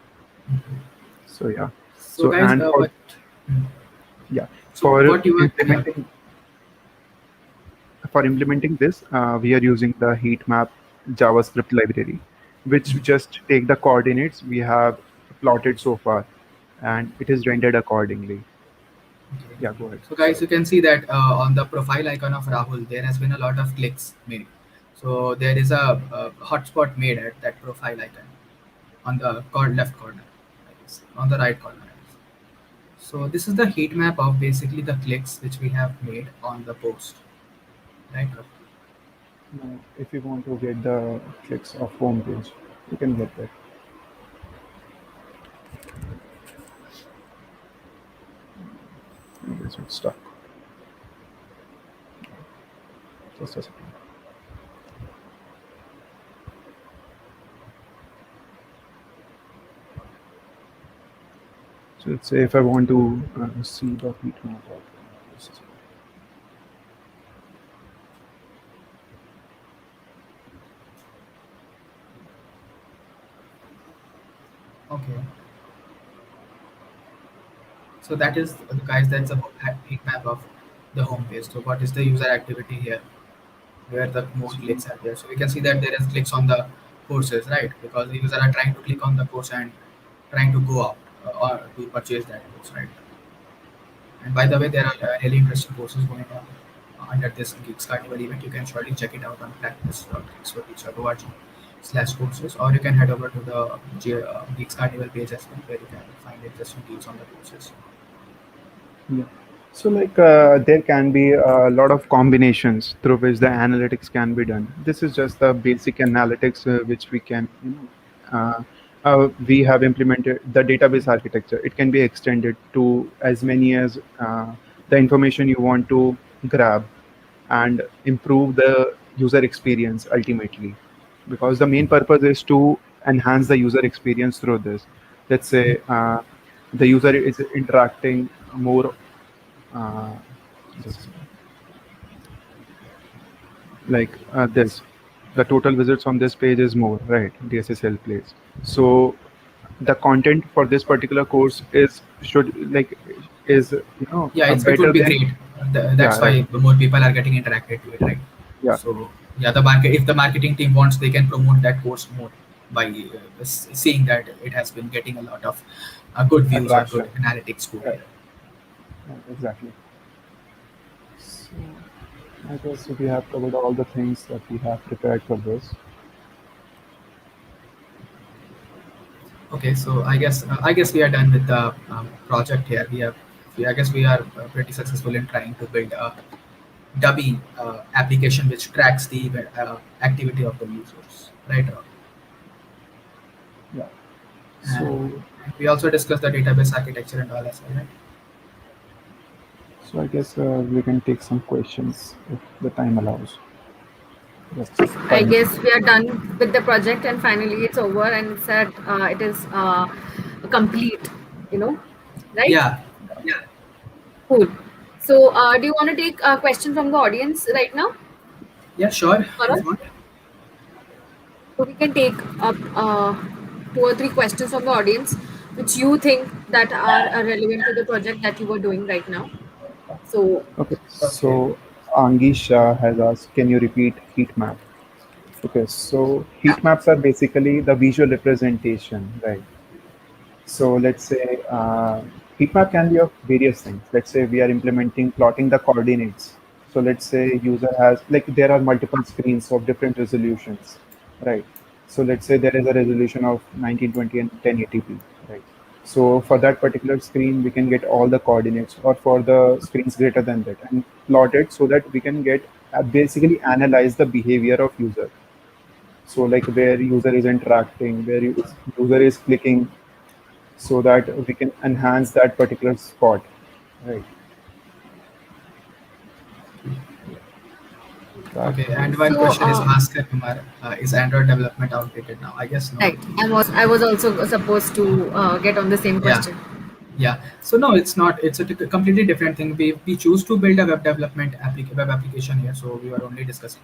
B: So yeah.
C: So
B: So
C: guys,
B: and for
C: what? Hmm.
B: yeah,
C: So
B: for
C: what you are? Yeah.
B: implementing this, we are using the heat map JavaScript library, which just take the coordinates we have plotted so far, and it is rendered accordingly.
C: Okay.
B: Yeah, go ahead.
C: So guys,
B: Sorry.
C: you can see that on the profile icon of Rahul, there has been a lot of clicks made. So there is a hotspot made at that profile icon on the left corner, I guess, on the right corner. I guess. So this is the heat map of basically the clicks which we have made on the post, right?
B: Now, if you want to get the clicks of home page, you can get that. Okay, so it's stuck. Just a second. So let's say if I want to see the heat map of this.
C: Okay. So that is guys. That's a heat map of the home page. So what is the user activity here? Where the more
B: So,
C: clicks are there. So we can see that there is clicks on the courses, right? Because the user are trying to click on the course and trying to go out or to purchase that course, right? And by the way, there are really interesting courses going on under this Geeks Carnival event. You can surely check it out on practice.geeksforgeeks.org/courses, or you can head over to the Geeks Carnival page as well, where you can find interesting deals on the courses.
B: yeah. So like there can be a lot of combinations through which the analytics can be done. This is just the basic analytics which we can, we have implemented the database architecture. It can be extended to as many as the information you want to grab and improve the user experience ultimately. Because the main purpose is to enhance the user experience through this. Let's say the user is interacting more uh, just like this the total visits on this page is more, right? DSSL plays. So the content for this particular course is should like is
C: Yeah, it would
B: better
C: be
B: than,
C: great.
B: yeah,
C: That's
B: right,
C: why the more people are getting interacted to it, right?
B: yeah,
C: So yeah, the market if the marketing team wants, they can promote that course more by seeing that it has been getting a lot of good views or good
B: attraction,
C: analytics score
B: right,
C: here.
B: right, exactly. So I guess we have covered all the things that we have prepared for this.
C: Okay, so I guess we are done with the project here. I guess we are pretty successful in trying to build a dummy application which tracks the activity of the users, right?
B: Yeah,
C: And
B: so
C: we also discussed the database architecture and all as well, right?
B: I guess we can take some questions if the time allows. Just
A: I
B: 5 minutes.
A: guess we are done with the project, and finally it's over, and it's at it is complete. You know, right?
C: Yeah,
A: Cool. So, do you want to take a question from the audience right now,
C: yeah, sure. If
A: Gaurav?
C: you want.
A: So we can take up two or three questions from the audience, which you think that are relevant to the project that you are doing right now. So,
B: Okay,
C: Okay.
B: so Angisha has asked, can you repeat heat map? Okay, so
A: yeah.
B: heat maps are basically the visual representation, right? So let's say heat map can be of various things. Let's say we are implementing plotting the coordinates. So let's say user has like there are multiple screens of different resolutions, right? So let's say there is a resolution of 1920 and 1080p, right? So for that particular screen, we can get all the coordinates, or for the screens greater than that, and plot it so that we can get basically analyze the behavior of user. So like where user is interacting, where user is clicking, so that we can enhance that particular spot, right?
C: Okay,
B: That
C: and
B: is
C: one
A: So,
C: question is asked, Kumar, is Android development outdated now? I guess no.
A: right. I was also supposed to get on the same
C: Yeah,
A: question.
C: yeah. So no, it's not. It's a completely different thing. We choose to build a web development web application here, so we are only discussing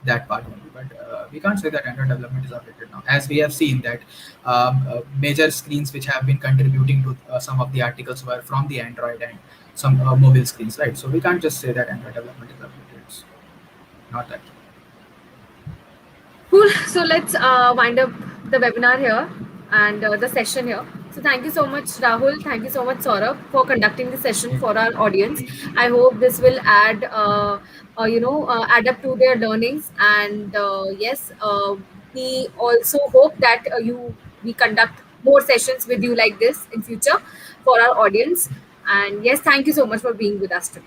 C: that part only. But we can't say that Android development is outdated now, as we have seen that major screens which have been contributing to some of the articles were from the Android and some mobile screens, right? So we can't just say that Android development is outdated. It's not that.
A: Cool. So let's wind up the webinar here and the session here. So thank you so much, Rahul. Thank you so much, Saurabh, for conducting the session for our audience. I hope this will add up to their learnings. And yes, we also hope that we conduct more sessions with you like this in future for our audience. And yes, thank you so much for being with us today.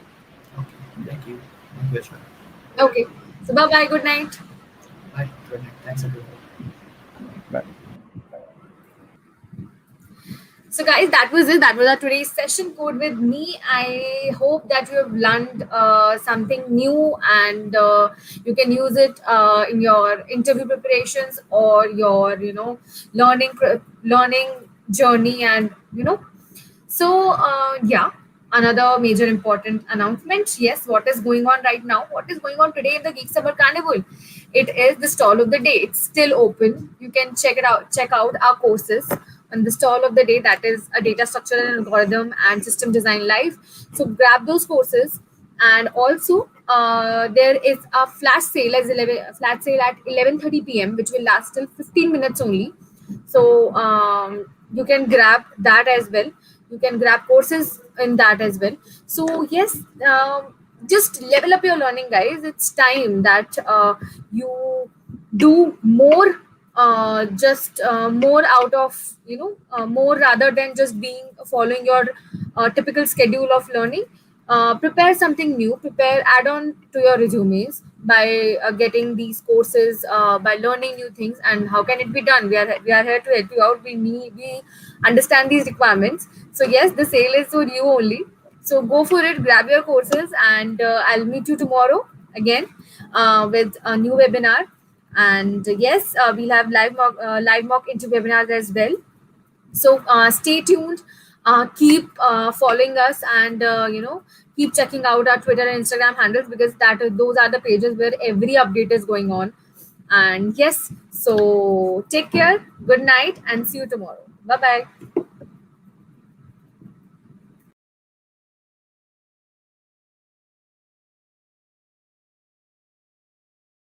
C: Okay. Thank you. Thank you, Ashwin.
A: Okay. So bye bye. Good night.
C: Bye. Good night. Thanks everyone.
B: Bye.
A: So, guys, that was it. That was our today's session code with me. I hope that you have learned something new and you can use it in your interview preparations or your, learning journey and so, yeah, another major important announcement. Yes, what is going on right now? What is going on today in the Geek Summer Carnival? It is the stall of the day. It's still open. You can check it out. Check out our courses on the stall of the day. That is a data structure and algorithm and system design live. So grab those courses. And also, there is a flash sale at 11:30 p.m., which will last till 15 minutes only. So you can grab that as well. You can grab courses in that as well. So yes, just level up your learning, guys. It's time that you do more, just more out of more rather than just being following your typical schedule of learning. Prepare something new, prepare add on to your resumes by getting these courses, by learning new things. And how can it be done? We are here to help you out. We understand these requirements. So yes, the sale is for you only. So go for it, grab your courses, and I'll meet you tomorrow again with a new webinar. And yes, we'll have live mock interview webinars as well. So stay tuned, keep following us, and keep checking out our Twitter and Instagram handles, because those are the pages where every update is going on. And yes, so take care, good night, and see you tomorrow. Bye bye.